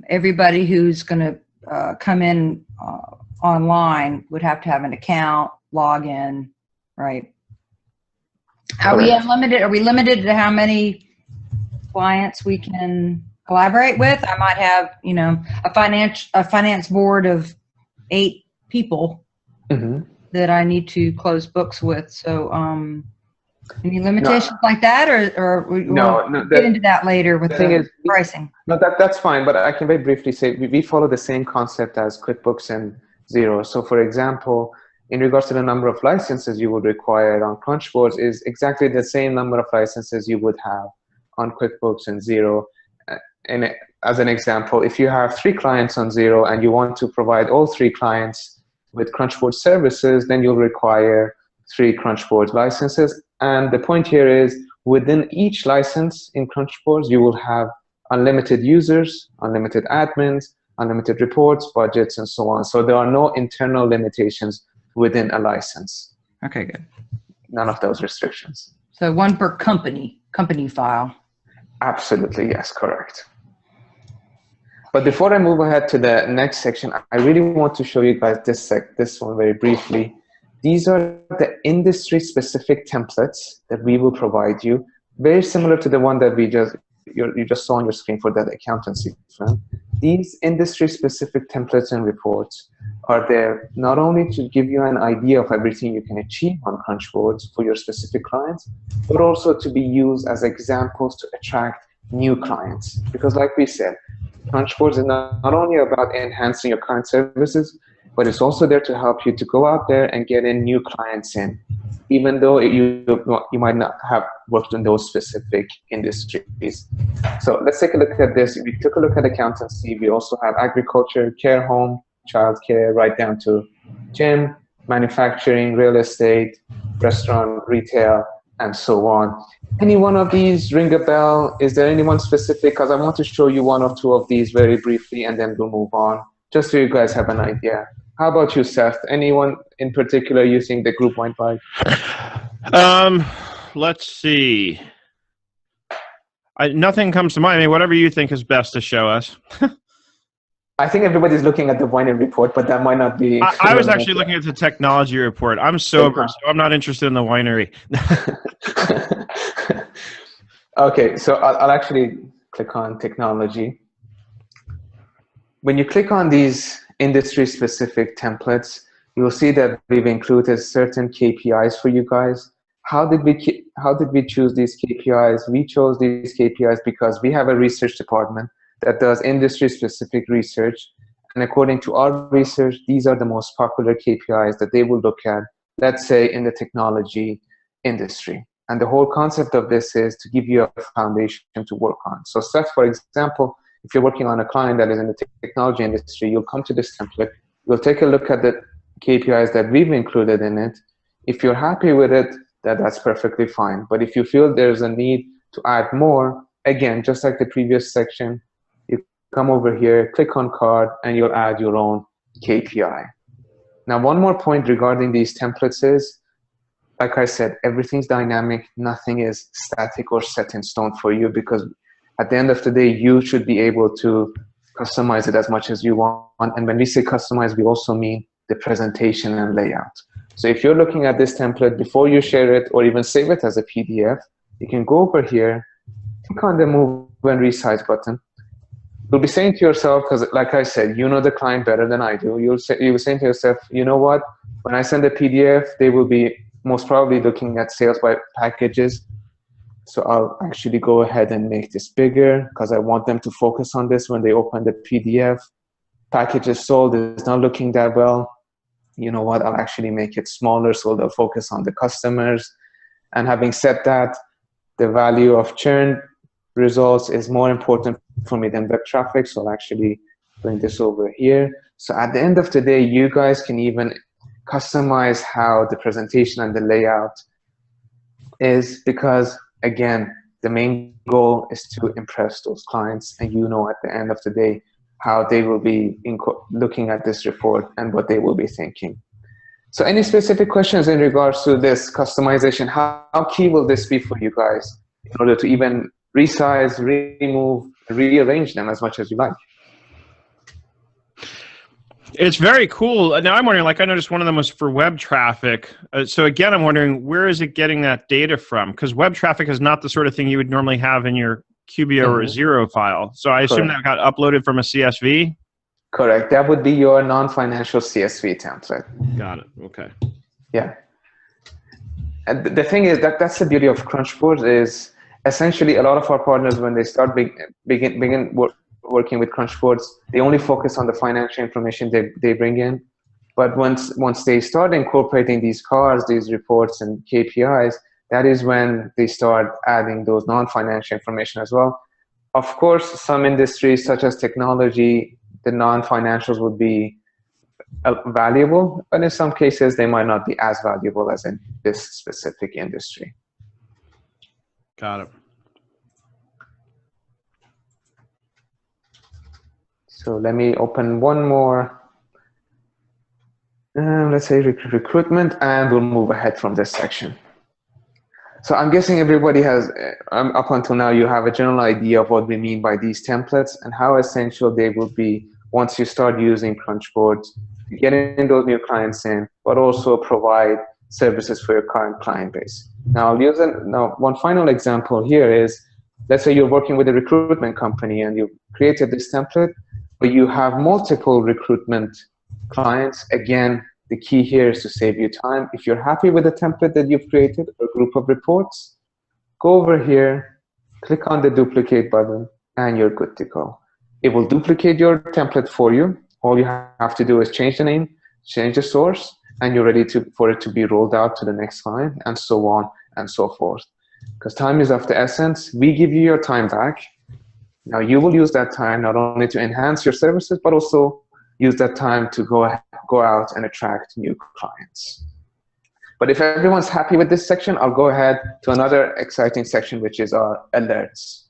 Everybody who's going to come in online would have to have an account, log in, right? Are we unlimited? Are we limited to how many clients we can collaborate with? I might have, you know, a finance board of 8 people that I need to close books with. So, any limitations like that, or we'll get into that later with the pricing? No, that's fine. But I can very briefly say we follow the same concept as QuickBooks and Xero. So, for example, in regards to the number of licenses you would require on CrunchBoards is exactly the same number of licenses you would have on QuickBooks and Xero. And as an example, if you have 3 clients on Xero and you want to provide all 3 clients with CrunchBoard services, then you'll require 3 CrunchBoard licenses. And the point here is, within each license in CrunchBoards, you will have unlimited users, unlimited admins, unlimited reports, budgets, and so on. So there are no internal limitations within a license. Okay, good. None of those restrictions. So one per company file. Absolutely, yes, correct. But before I move ahead to the next section, I really want to show you guys this one very briefly. These are the industry-specific templates that we will provide you, very similar to the one that you just saw on your screen for that accountancy firm. These industry-specific templates and reports are there not only to give you an idea of everything you can achieve on CrunchBoards for your specific clients, but also to be used as examples to attract new clients. Because like we said, CrunchBoards is not only about enhancing your current services, but it's also there to help you to go out there and get in new clients in, even though you might not have worked in those specific industries. So let's take a look at this. We took a look at accountancy. We also have agriculture, care home, childcare, right down to gym, manufacturing, real estate, restaurant, retail, and so on. Any one of these ring a bell? Is there anyone specific? Because I want to show you one or two of these very briefly, and then we'll move on, just so you guys have an idea. How about you, Seth? Anyone in particular you think the group might like? Let's see. Nothing comes to mind. I mean, whatever you think is best to show us. I think everybody's looking at the winery report, but that might not be. I was actually looking at the technology report. I'm sober, so I'm not interested in the winery. Okay, so I'll actually click on technology. When you click on these industry-specific templates, you'll see that we've included certain KPIs for you guys. How did we choose these KPIs? We chose these KPIs because we have a research department that does industry-specific research, and according to our research, these are the most popular KPIs that they will look at, let's say, in the technology industry. And the whole concept of this is to give you a foundation to work on. So Seth, for example, if you're working on a client that is in the technology industry, you'll come to this template, you'll take a look at the KPIs that we've included in it, If you're happy with it, that's perfectly fine. But if you feel there's a need to add more, again, just like the previous section, you come over here, click on card, and you'll add your own KPI. Now, one more point regarding these templates is, like I said, everything's dynamic. Nothing is static or set in stone for you, because at the end of the day, you should be able to customize it as much as you want. And when we say customize, we also mean the presentation and layout. So if you're looking at this template, before you share it or even save it as a PDF, you can go over here, click on the move and resize button. You'll be saying to yourself, because like I said, you know the client better than I do. You'll be saying to yourself, you know what? When I send a PDF, they will be most probably looking at sales by packages. So I'll actually go ahead and make this bigger because I want them to focus on this when they open the PDF. Packages sold is not looking that well. You know what? I'll actually make it smaller so they'll focus on the customers. And having said that, the value of churn results is more important for me than web traffic. So I'll actually bring this over here. So at the end of the day, you guys can even customize how the presentation and the layout is, because again, the main goal is to impress those clients, and you know at the end of the day how they will be looking at this report and what they will be thinking. So any specific questions in regards to this customization? How key will this be for you guys in order to even resize, remove, rearrange them as much as you like? It's very cool. Now I'm wondering, like I noticed one of them was for web traffic. So again, I'm wondering, where is it getting that data from? Because web traffic is not the sort of thing you would normally have in your QBO or a Zero file. So I assume that got uploaded from a CSV? Correct. That would be your non-financial CSV template. Got it. Okay. Yeah. And the thing is that's the beauty of CrunchBoards is essentially a lot of our partners, when they start begin working with CrunchBoards, they only focus on the financial information they bring in. But once they start incorporating these cards, these reports and KPIs, that is when they start adding those non-financial information as well. Of course, some industries such as technology, the non-financials would be valuable, but in some cases they might not be as valuable as in this specific industry. Got it. So let me open one more, let's say recruitment, and we'll move ahead from this section. So I'm guessing everybody has, up until now, you have a general idea of what we mean by these templates and how essential they will be once you start using CrunchBoards, getting those new clients in, but also provide services for your current client base. Now, one final example here is, let's say you're working with a recruitment company and you've created this template, but you have multiple recruitment clients. Again, the key here is to save you time. If you're happy with the template that you've created, a group of reports, go over here, click on the duplicate button, and you're good to go. It will duplicate your template for you. All you have to do is change the name, change the source, and you're ready for it to be rolled out to the next client, and so on and so forth. Because time is of the essence. We give you your time back. Now you will use that time not only to enhance your services, but also use that time to go out and attract new clients. But if everyone's happy with this section, I'll go ahead to another exciting section, which is our alerts.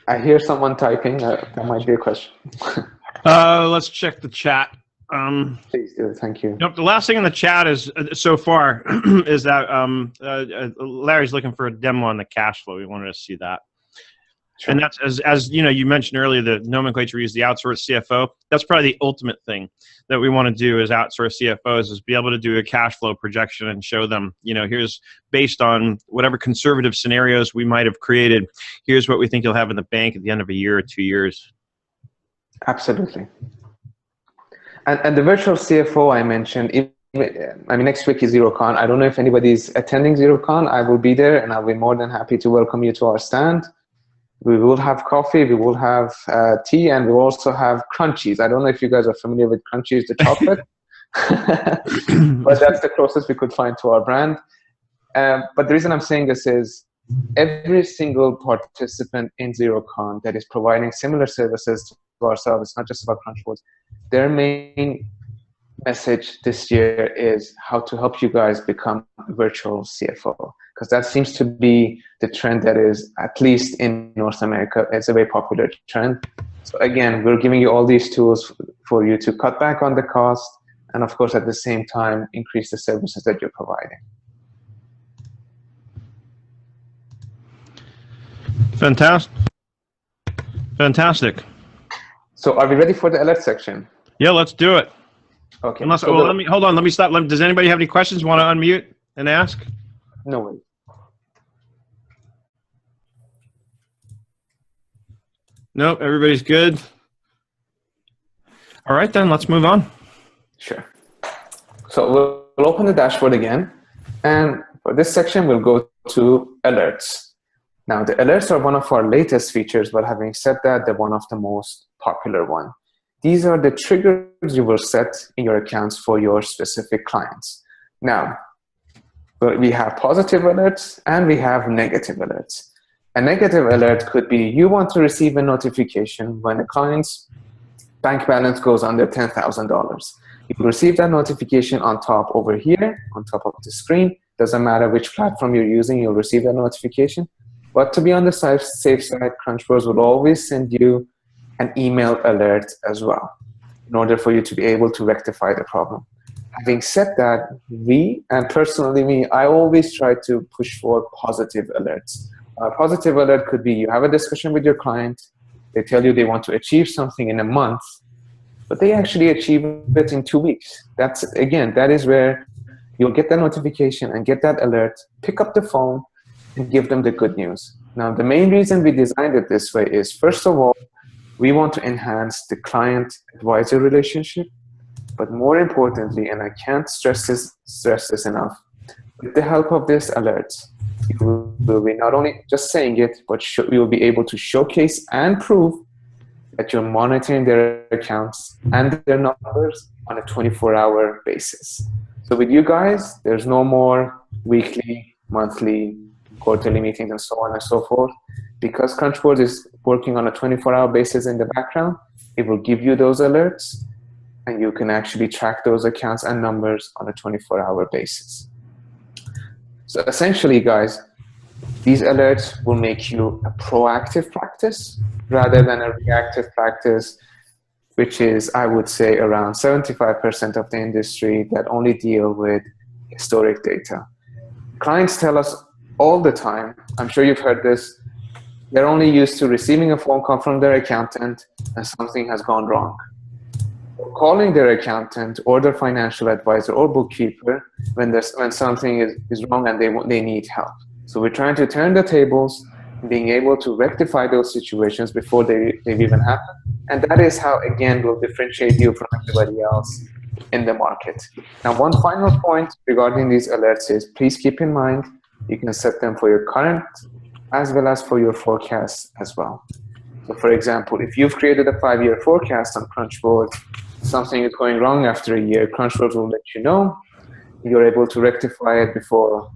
I hear someone typing. That might be a question. Let's check the chat. Please do. Thank you. Nope. The last thing in the chat is so far is that Larry's looking for a demo on the cash flow. We wanted to see that. Sure. And that's as you know, you mentioned earlier, the nomenclature we use, the outsourced CFO. That's probably the ultimate thing that we want to do as outsourced CFOs, is be able to do a cash flow projection and show them, you know, here's, based on whatever conservative scenarios we might have created, here's what we think you'll have in the bank at the end of a year or 2 years. Absolutely. And the virtual CFO I mentioned, I mean, next week is ZeroCon. I don't know if anybody's attending ZeroCon. I will be there, and I'll be more than happy to welcome you to our stand. We will have coffee, we will have tea, and we'll also have crunchies. I don't know if you guys are familiar with crunchies, the chocolate, but that's the closest we could find to our brand. But the reason I'm saying this is every single participant in ZeroCon that is providing similar services ourselves. It's not just about CrunchBoards. Their main message this year is how to help you guys become virtual CFO, because that seems to be the trend that is, at least in North America, it's a very popular trend. So again, we're giving you all these tools for you to cut back on the cost and, of course, at the same time, increase the services that you're providing. Fantastic. Fantastic. So are we ready for the alert section? Yeah, let's do it. Okay. Unless, so well, let me hold on. Let me stop. Does anybody have any questions? Want to unmute and ask? No way. Nope. Everybody's good. All right, then let's move on. Sure. So we'll open the dashboard again, and for this section, we'll go to alerts. Now, the alerts are one of our latest features, but having said that, they're one of the most popular one. These are the triggers you will set in your accounts for your specific clients. Now, we have positive alerts and we have negative alerts. A negative alert could be you want to receive a notification when a client's bank balance goes under $10,000. You will receive that notification on top over here, on top of the screen. Doesn't matter which platform you're using, you'll receive that notification. But to be on the safe side, CrunchBoards will always send you an email alert as well, in order for you to be able to rectify the problem. Having said that, and personally me, I always try to push for positive alerts. A positive alert could be you have a discussion with your client, they tell you they want to achieve something in a month, but they actually achieve it in 2 weeks. That is where you'll get that notification and get that alert, pick up the phone, and give them the good news. Now, the main reason we designed it this way is, first of all, we want to enhance the client-advisor relationship, but more importantly, and I can't stress this enough, with the help of this alert, you will be not only just saying it, but you will be able to showcase and prove that you're monitoring their accounts and their numbers on a 24-hour basis. So with you guys, there's no more weekly, monthly, quarterly meetings and so on and so forth. Because CrunchBoards is working on a 24-hour basis in the background, it will give you those alerts, and you can actually track those accounts and numbers on a 24-hour basis. So essentially, guys, these alerts will make you a proactive practice rather than a reactive practice, which is, I would say, around 75% of the industry that only deal with historic data. Clients tell us all the time, I'm sure you've heard this, they're only used to receiving a phone call from their accountant and something has gone wrong. Calling their accountant or their financial advisor or bookkeeper when something is wrong and they need help. So we're trying to turn the tables, being able to rectify those situations before they've even happened. And that is how, again, will differentiate you from everybody else in the market. Now, one final point regarding these alerts is, please keep in mind, you can set them for your current as well as for your forecast as well. So for example, if you've created a 5-year forecast on CrunchBoards, something is going wrong after a year, CrunchBoards will let you know. You're able to rectify it before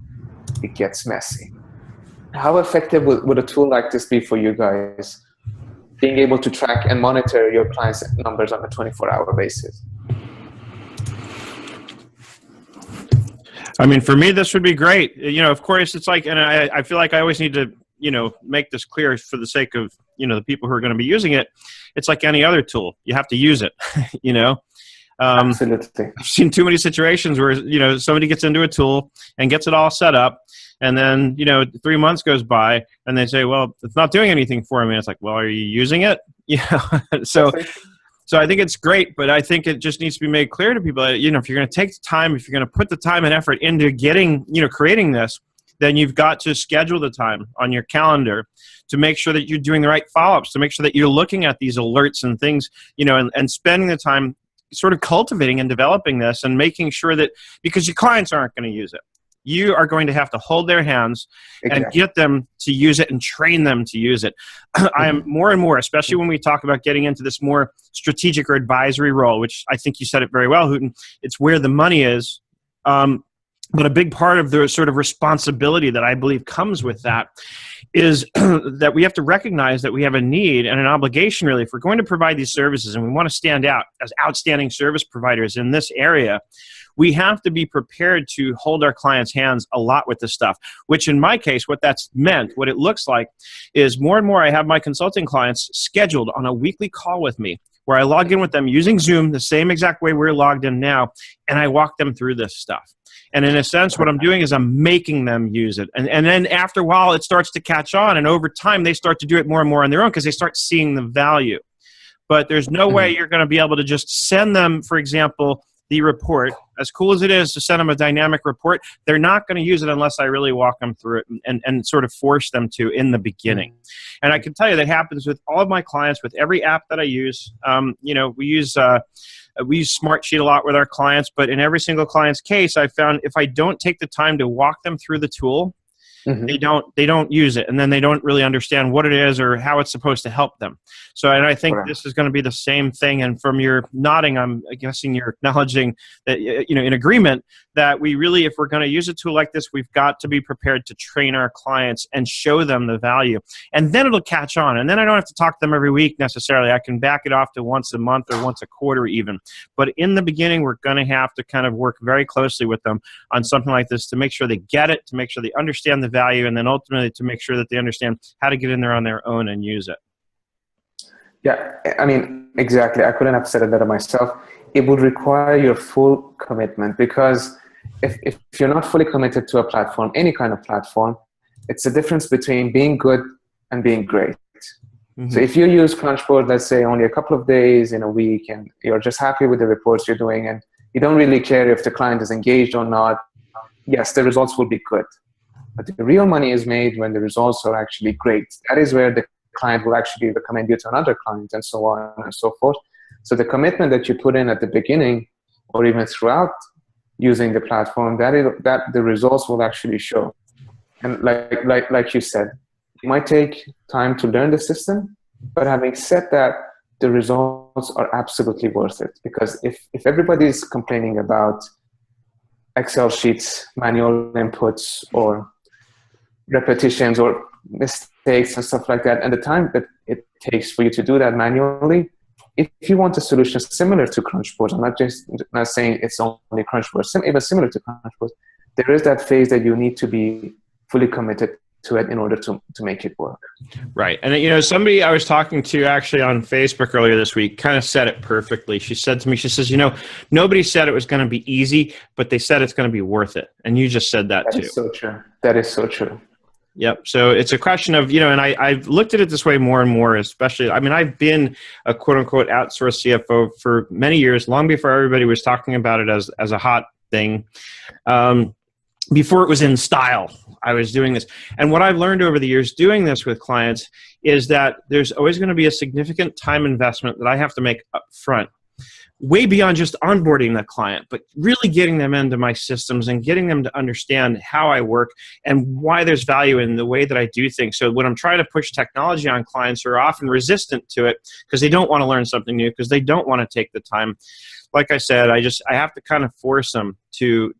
it gets messy. How effective would a tool like this be for you guys, being able to track and monitor your clients' numbers on a 24-hour basis? I mean, for me, this would be great. You know, of course, it's like, and I feel like I always need to, you know, make this clear for the sake of, you know, the people who are going to be using it. It's like any other tool. You have to use it, you know. Absolutely. I've seen too many situations where, you know, somebody gets into a tool and gets it all set up, and then, you know, 3 months goes by and they say, well, it's not doing anything for me. It's like, well, are you using it? You know, so I think it's great, but I think it just needs to be made clear to people that, you know, if you're going to take the time, if you're going to put the time and effort into getting, you know, creating this, then you've got to schedule the time on your calendar to make sure that you're doing the right follow-ups, to make sure that you're looking at these alerts and things, you know, and spending the time sort of cultivating and developing this and making sure that, because your clients aren't going to use it. You are going to have to hold their hands and get them to use it and train them to use it. I am more and more, especially when we talk about getting into this more strategic or advisory role, which I think you said it very well, Hooten. It's where the money is. But a big part of the sort of responsibility that I believe comes with that is that we have to recognize that we have a need and an obligation, really, if we're going to provide these services and we want to stand out as outstanding service providers in this area. We have to be prepared to hold our clients' hands a lot with this stuff, which in my case, what that's meant, what it looks like, is more and more I have my consulting clients scheduled on a weekly call with me, where I log in with them using Zoom the same exact way we're logged in now, and I walk them through this stuff. And in a sense, what I'm doing is I'm making them use it. And then after a while, it starts to catch on, and over time, they start to do it more and more on their own because they start seeing the value. But there's no way you're going to be able to just send them, for example, the report. As cool as it is to send them a dynamic report, they're not going to use it unless I really walk them through it and sort of force them to in the beginning. And I can tell you that happens with all of my clients, with every app that I use. We use Smartsheet a lot with our clients, but in every single client's case, I found if I don't take the time to walk them through the tool, they don't use it, and then they don't really understand what it is or how it's supposed to help them. So, and I think this is going to be the same thing. And from your nodding, I'm guessing you're acknowledging that, in agreement that we really, if we're going to use a tool like this, we've got to be prepared to train our clients and show them the value, and then it'll catch on. And then I don't have to talk to them every week necessarily. I can back it off to once a month or once a quarter even. But in the beginning, we're going to have to kind of work very closely with them on something like this to make sure they get it, to make sure they understand the value, and then ultimately to make sure that they understand how to get in there on their own and use it. Yeah, I mean, exactly. I couldn't have said it better myself. It would require your full commitment, because if you're not fully committed to a platform, any kind of platform, it's the difference between being good and being great. So if you use CrunchBoard, let's say only a couple of days in a week, and you're just happy with the reports you're doing, and you don't really care if the client is engaged or not, yes, the results will be good. But the real money is made when the results are actually great. That is where the client will actually recommend you to another client, and so on and so forth. So the commitment that you put in at the beginning, or even throughout using the platform, that the results will actually show. And like you said, it might take time to learn the system, but having said that, the results are absolutely worth it. Because if everybody is complaining about Excel sheets, manual inputs, or repetitions or mistakes and stuff like that, and the time that it takes for you to do that manually, if you want a solution similar to CrunchBoards, I'm not saying it's only CrunchBoards, even similar to CrunchBoards, there is that phase that you need to be fully committed to it in order to make it work. Right. And, somebody I was talking to actually on Facebook earlier this week kind of said it perfectly. She said to me, she says, nobody said it was going to be easy, but they said it's going to be worth it. And you just said that too. That is so true. That is so true. Yep. So it's a question of, and I've looked at it this way more and more, especially, I've been a quote unquote outsourced CFO for many years, long before everybody was talking about it as a hot thing. Before it was in style, I was doing this. And what I've learned over the years doing this with clients is that there's always going to be a significant time investment that I have to make up front, way beyond just onboarding the client, but really getting them into my systems and getting them to understand how I work and why there's value in the way that I do things. So when I'm trying to push technology on clients who are often resistant to it because they don't want to learn something new, because they don't want to take the time, like I said, I have to kind of force them to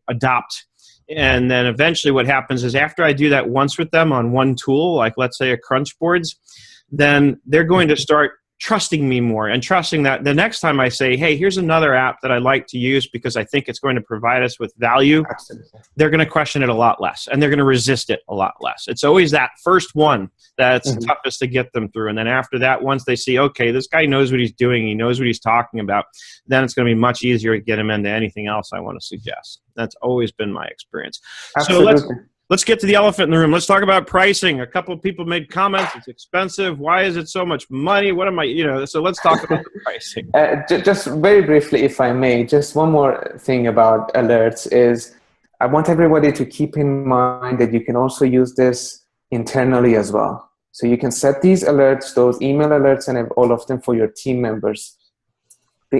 adopt. And then eventually what happens is after I do that once with them on one tool, like let's say a CrunchBoards, then they're going to start trusting me more and trusting that the next time I say, hey, here's another app that I like to use because I think it's going to provide us with value, they're going to question it a lot less and they're going to resist it a lot less. It's always that first one that's toughest to get them through. And then after that, once they see, okay, this guy knows what he's doing, he knows what he's talking about, then it's going to be much easier to get him into anything else I want to suggest. That's always been my experience. Absolutely. So let's get to the elephant in the room. Let's talk about pricing. A couple of people made comments. It's expensive. Why is it so much money? What am I, so let's talk about the pricing. Just very briefly, if I may, just one more thing about alerts is I want everybody to keep in mind that you can also use this internally as well. So you can set these alerts, those email alerts, and have all of them for your team members.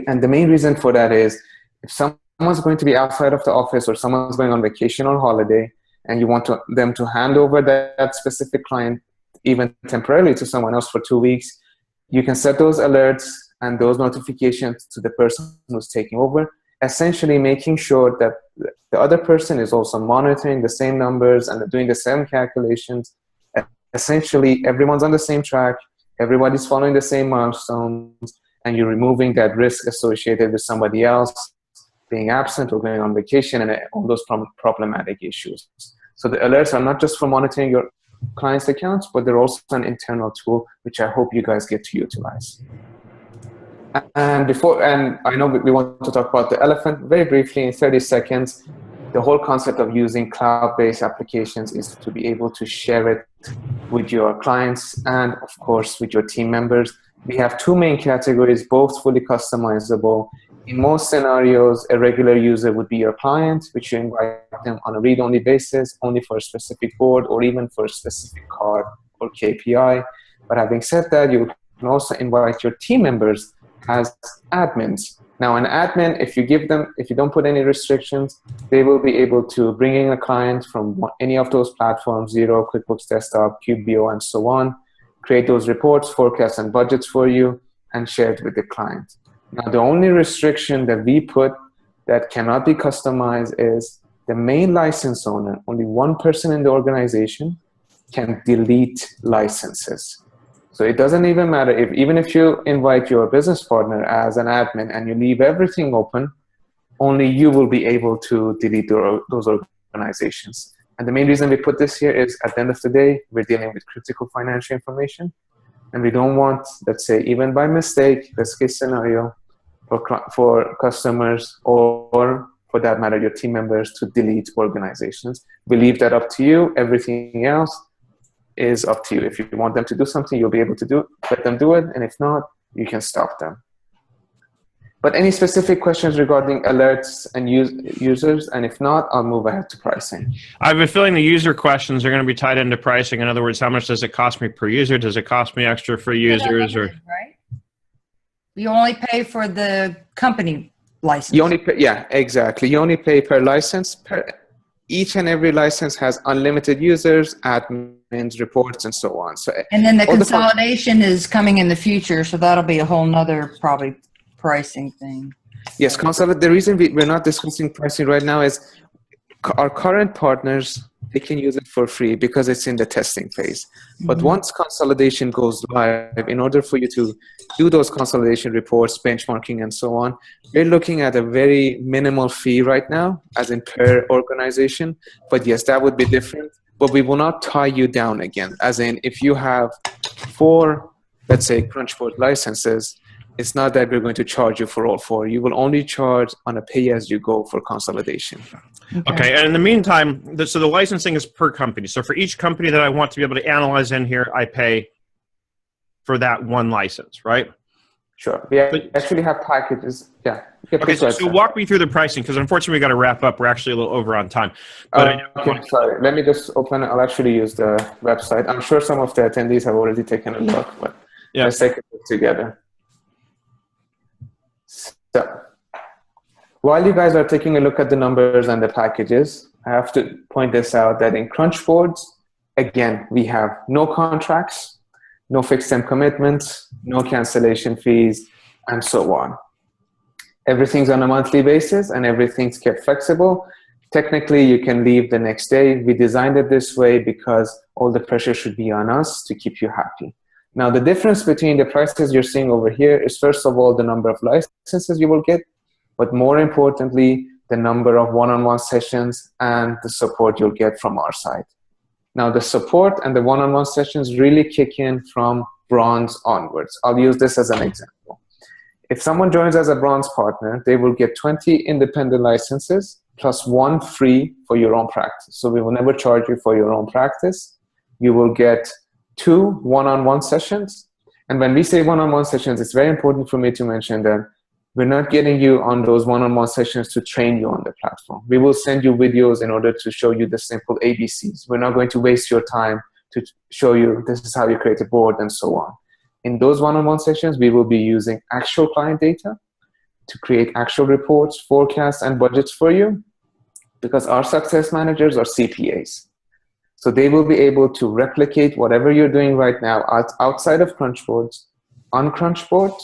And the main reason for that is if someone's going to be outside of the office or someone's going on vacation or holiday, and you want them to hand over that specific client, even temporarily, to someone else for 2 weeks, you can set those alerts and those notifications to the person who's taking over. essentially making sure that the other person is also monitoring the same numbers and doing the same calculations. Essentially, everyone's on the same track, everybody's following the same milestones, and you're removing that risk associated with somebody else being absent or going on vacation and all those problematic issues. So the alerts are not just for monitoring your clients' accounts, but they're also an internal tool, which I hope you guys get to utilize. And I know we want to talk about the elephant very briefly in 30 seconds. The whole concept of using cloud-based applications is to be able to share it with your clients and, of course, with your team members. We have two main categories, both fully customizable. In most scenarios, a regular user would be your client, which you invite them on a read-only basis, only for a specific board or even for a specific card or KPI. But having said that, you can also invite your team members as admins. Now, an admin, if you don't put any restrictions, they will be able to bring in a client from any of those platforms, Xero, QuickBooks Desktop, QBO, and so on, create those reports, forecasts, and budgets for you, and share it with the client. Now, the only restriction that we put that cannot be customized is the main license owner, only one person in the organization, can delete licenses. So it doesn't even matter even if you invite your business partner as an admin and you leave everything open, only you will be able to delete those organizations. And the main reason we put this here is at the end of the day, we're dealing with critical financial information, and we don't want, let's say, even by mistake, best case scenario, for customers or for that matter, your team members to delete organizations. We leave that up to you. Everything else is up to you. If you want them to do something, you'll be able to let them do it. And if not, you can stop them. But any specific questions regarding alerts and users? And if not, I'll move ahead to pricing. I have a feeling the user questions are going to be tied into pricing. In other words, how much does it cost me per user? Does it cost me extra for users? Or right? You only pay for the company license. You only pay, yeah, exactly. You only pay per license. Each and every license has unlimited users, admins, reports, and so on. So, and then the consolidation is coming in the future, so that'll be a whole nother probably pricing thing. Yes, the reason we're not discussing pricing right now is our current partners, they can use it for free because it's in the testing phase. But once consolidation goes live, in order for you to do those consolidation reports, benchmarking, and so on, we're looking at a very minimal fee right now, as in per organization. But yes, that would be different. But we will not tie you down again. As in, if you have 4, let's say, CrunchBoard licenses, it's not that we're going to charge you for all 4. You will only charge on a pay-as-you-go for consolidation. Okay, and in the meantime, so the licensing is per company. So for each company that I want to be able to analyze in here, I pay for that one license, right? Sure. We actually have packages. Yeah. Okay, so walk me through the pricing, because unfortunately we got to wrap up. We're actually a little over on time. But okay, sorry. Let me just open it. I'll actually use the website. I'm sure some of the attendees have already taken a look, but let's take a look together. So, while you guys are taking a look at the numbers and the packages, I have to point this out that in CrunchBoards, again, we have no contracts, no fixed term commitments, no cancellation fees, and so on. Everything's on a monthly basis and everything's kept flexible. Technically, you can leave the next day. We designed it this way because all the pressure should be on us to keep you happy. Now, the difference between the prices you're seeing over here is, first of all, the number of licenses you will get, but more importantly, the number of one-on-one sessions and the support you'll get from our side. Now, the support and the one-on-one sessions really kick in from bronze onwards. I'll use this as an example. If someone joins as a bronze partner, they will get 20 independent licenses plus 1 free for your own practice. So we will never charge you for your own practice. You will get 2 one-on-one sessions. And when we say one-on-one sessions, it's very important for me to mention that we're not getting you on those one-on-one sessions to train you on the platform. We will send you videos in order to show you the simple ABCs. We're not going to waste your time to show you this is how you create a board and so on. In those one-on-one sessions, we will be using actual client data to create actual reports, forecasts, and budgets for you, because our success managers are CPAs. So they will be able to replicate whatever you're doing right now outside of CrunchBoards, on CrunchBoards,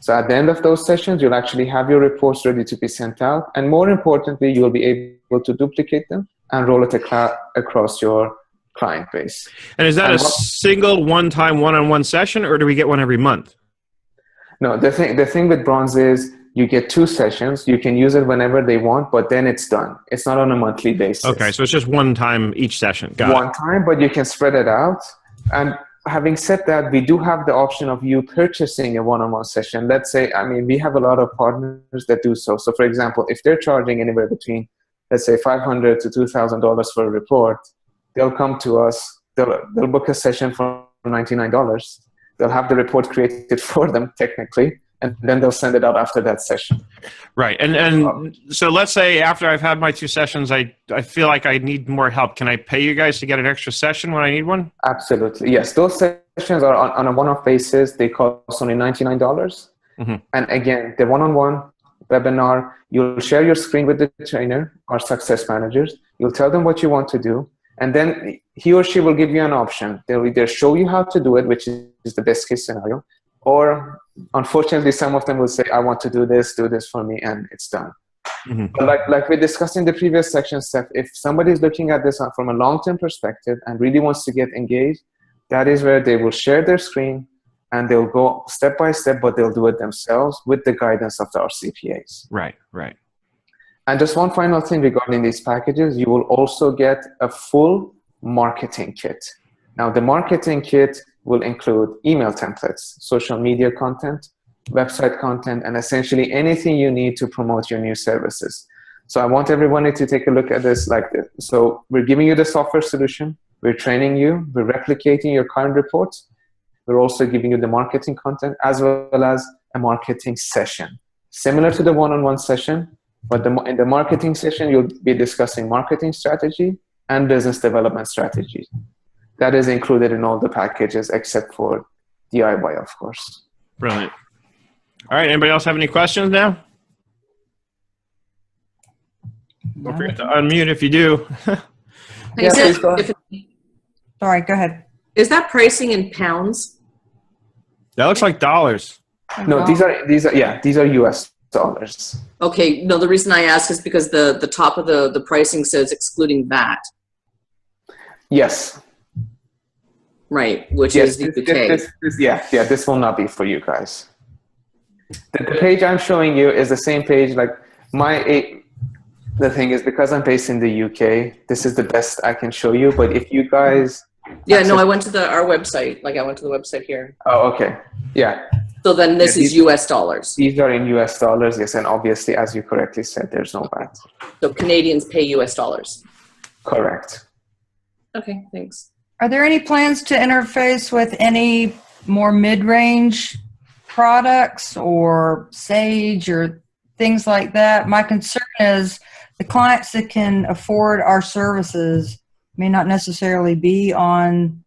So at the end of those sessions, you'll actually have your reports ready to be sent out. And more importantly, you'll be able to duplicate them and roll it across your client base. And is that a single one-time one-on-one session, or do we get one every month? No, the thing with Bronze is you get 2 sessions. You can use it whenever they want, but then it's done. It's not on a monthly basis. Okay, so it's just one time each session. Got it. One time, but you can spread it out. And having said that, we do have the option of you purchasing a one-on-one session. Let's say, I mean, we have a lot of partners that do so. So for example, if they're charging anywhere between, let's say, $500 to $2,000 for a report, they'll come to us, they'll book a session for $99. They'll have the report created for them technically, and then they'll send it out after that session. Right. And so let's say after I've had my 2 sessions, I feel like I need more help. Can I pay you guys to get an extra session when I need one? Absolutely. Yes. Those sessions are on a one-off basis. They cost only $99. Mm-hmm. And again, the one-on-one webinar, you'll share your screen with the trainer or success managers. You'll tell them what you want to do. And then he or she will give you an option. They'll either show you how to do it, which is the best case scenario, or unfortunately, some of them will say, I want to do this for me, and it's done. Mm-hmm. But like we discussed in the previous section, Steph, if somebody is looking at this from a long-term perspective and really wants to get engaged, that is where they will share their screen and they'll go step by step, but they'll do it themselves with the guidance of our CPAs. Right, right. And just one final thing regarding these packages, you will also get a full marketing kit. Now, the marketing kit will include email templates, social media content, website content, and essentially anything you need to promote your new services. So I want everyone to take a look at this like this. So we're giving you the software solution, we're training you, we're replicating your current reports, we're also giving you the marketing content as well as a marketing session. Similar to the one-on-one session, but in the marketing session, you'll be discussing marketing strategy and business development strategy. That is included in all the packages except for DIY, of course. Brilliant. All right, anybody else have any questions now? Don't forget to unmute if you do. Sorry, go ahead. Is that pricing in pounds? That looks like dollars. No, these are US dollars. Okay, no, the reason I ask is because the top of the pricing says excluding VAT. Yes. Right, which is the UK. This will not be for you guys. The page I'm showing you is the same page. Like the thing is, because I'm based in the UK, this is the best I can show you. But if you guys, I went to our website. Like I went to the website here. Oh, okay, yeah. So then this is US dollars. These are in US dollars, yes, and obviously, as you correctly said, there's no VAT. So Canadians pay US dollars. Correct. Okay, thanks. Are there any plans to interface with any more mid-range products or Sage or things like that? My concern is the clients that can afford our services may not necessarily be on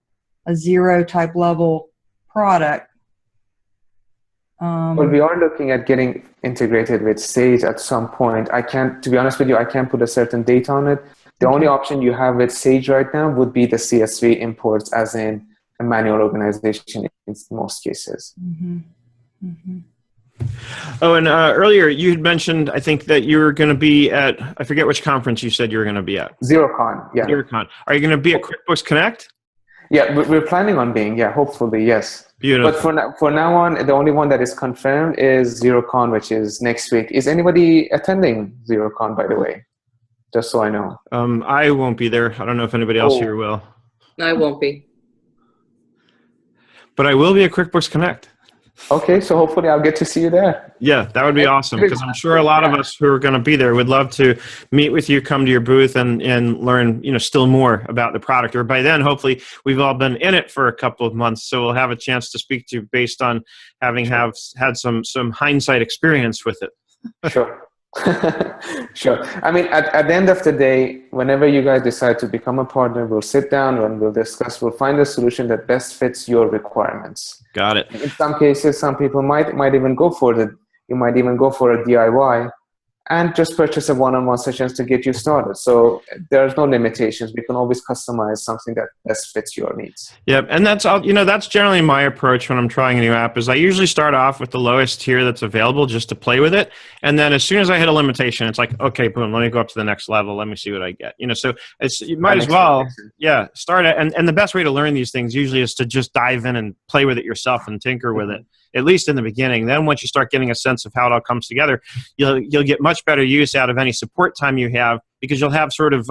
a zero type level product. Well, we are looking at getting integrated with Sage at some point. To be honest with you, I can't put a certain date on it. The only option you have with Sage right now would be the CSV imports, as in a manual organization in most cases. Mm-hmm. Mm-hmm. Oh, and earlier you had mentioned, I think, that you were going to be at, I forget which conference you said you were going to be at. ZeroCon, yeah. ZeroCon. Are you going to be at QuickBooks Connect? Yeah, we're planning on being, hopefully, yes. Beautiful. But for now on, the only one that is confirmed is ZeroCon, which is next week. Is anybody attending ZeroCon, by the way? Just so I know. I won't be there. I don't know if anybody else here will. I won't be. But I will be at QuickBooks Connect. Okay, so hopefully I'll get to see you there. Yeah, that would be awesome, because I'm sure a lot of us who are going to be there would love to meet with you, come to your booth, and learn still more about the product. Or by then, hopefully, we've all been in it for a couple of months, so we'll have a chance to speak to you based on having had some hindsight experience with it. Sure. Sure. I mean, at the end of the day, whenever you guys decide to become a partner, we'll sit down and we'll discuss. We'll find a solution that best fits your requirements. Got it. In some cases, some people might even go for you might even go for a DIY, and just purchase a one-on-one sessions to get you started. So there's no limitations. We can always customize something that best fits your needs. Yep, and that's all. That's generally my approach when I'm trying a new app. Is I usually start off with the lowest tier that's available just to play with it, and then as soon as I hit a limitation, it's like, okay, boom, let me go up to the next level. Let me see what I get. So you might as well, start it. And the best way to learn these things usually is to just dive in and play with it yourself and tinker with it, at least in the beginning. Then once you start getting a sense of how it all comes together, you'll get much better use out of any support time you have, because you'll have sort of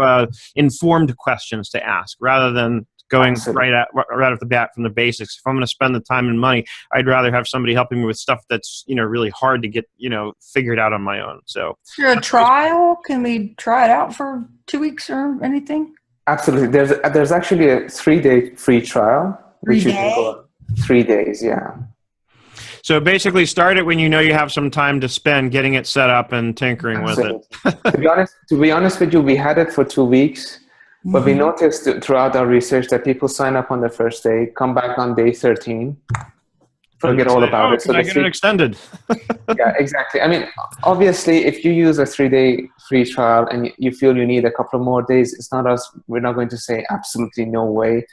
informed questions to ask rather than going right off the bat from the basics. If I'm going to spend the time and money, I'd rather have somebody helping me with stuff that's really hard to get figured out on my own. So, is there a trial? Can we try it out for 2 weeks or anything? Absolutely. There's actually a 3-day free trial. 3 which you can go on. 3 days, yeah. So basically start it when you have some time to spend getting it set up and tinkering with it. To be honest with you, we had it for 2 weeks, but we noticed throughout our research that people sign up on the first day, come back on day 13, forget all about it. So I get it extended. Yeah, exactly. I mean, obviously, if you use a 3-day free trial and you feel you need a couple of more days, it's not us. We're not going to say absolutely no way.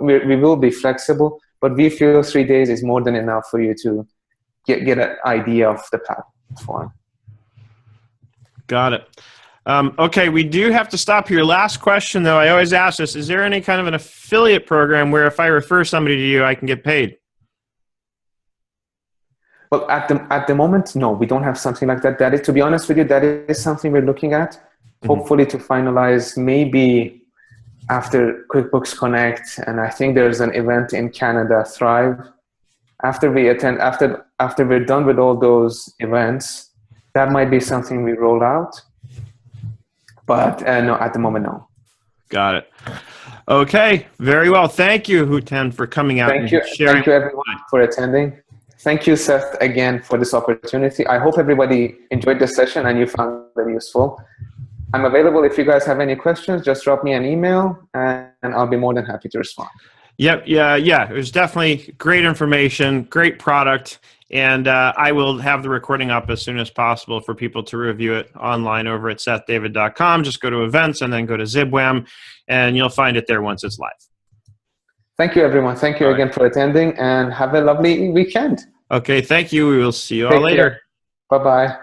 We will be flexible, but we feel 3 days is more than enough for you to get an idea of the platform. Got it. Okay, we do have to stop here. Last question, though. I always ask this: is there any kind of an affiliate program where if I refer somebody to you, I can get paid? Well, at the moment, no, we don't have something like that. That is, to be honest with you, that is something we're looking at. Hopefully, to finalize maybe after QuickBooks Connect, and I think there's an event in Canada, Thrive. After we're done with all those events, that might be something we roll out. But no, at the moment, no. Got it. Okay, very well. Thank you, Hootan, for coming out and sharing. Thank you, everyone, for attending. Thank you, Seth, again for this opportunity. I hope everybody enjoyed this session and you found it useful. I'm available if you guys have any questions. Just drop me an email, and I'll be more than happy to respond. Yep. Yeah. It was definitely great information, great product. And I will have the recording up as soon as possible for people to review it online over at SethDavid.com. Just go to events and then go to ZIBWAM, and you'll find it there once it's live. Thank you, everyone. Thank you again for attending, and have a lovely weekend. Okay. Thank you. We will see you all later. Bye-bye.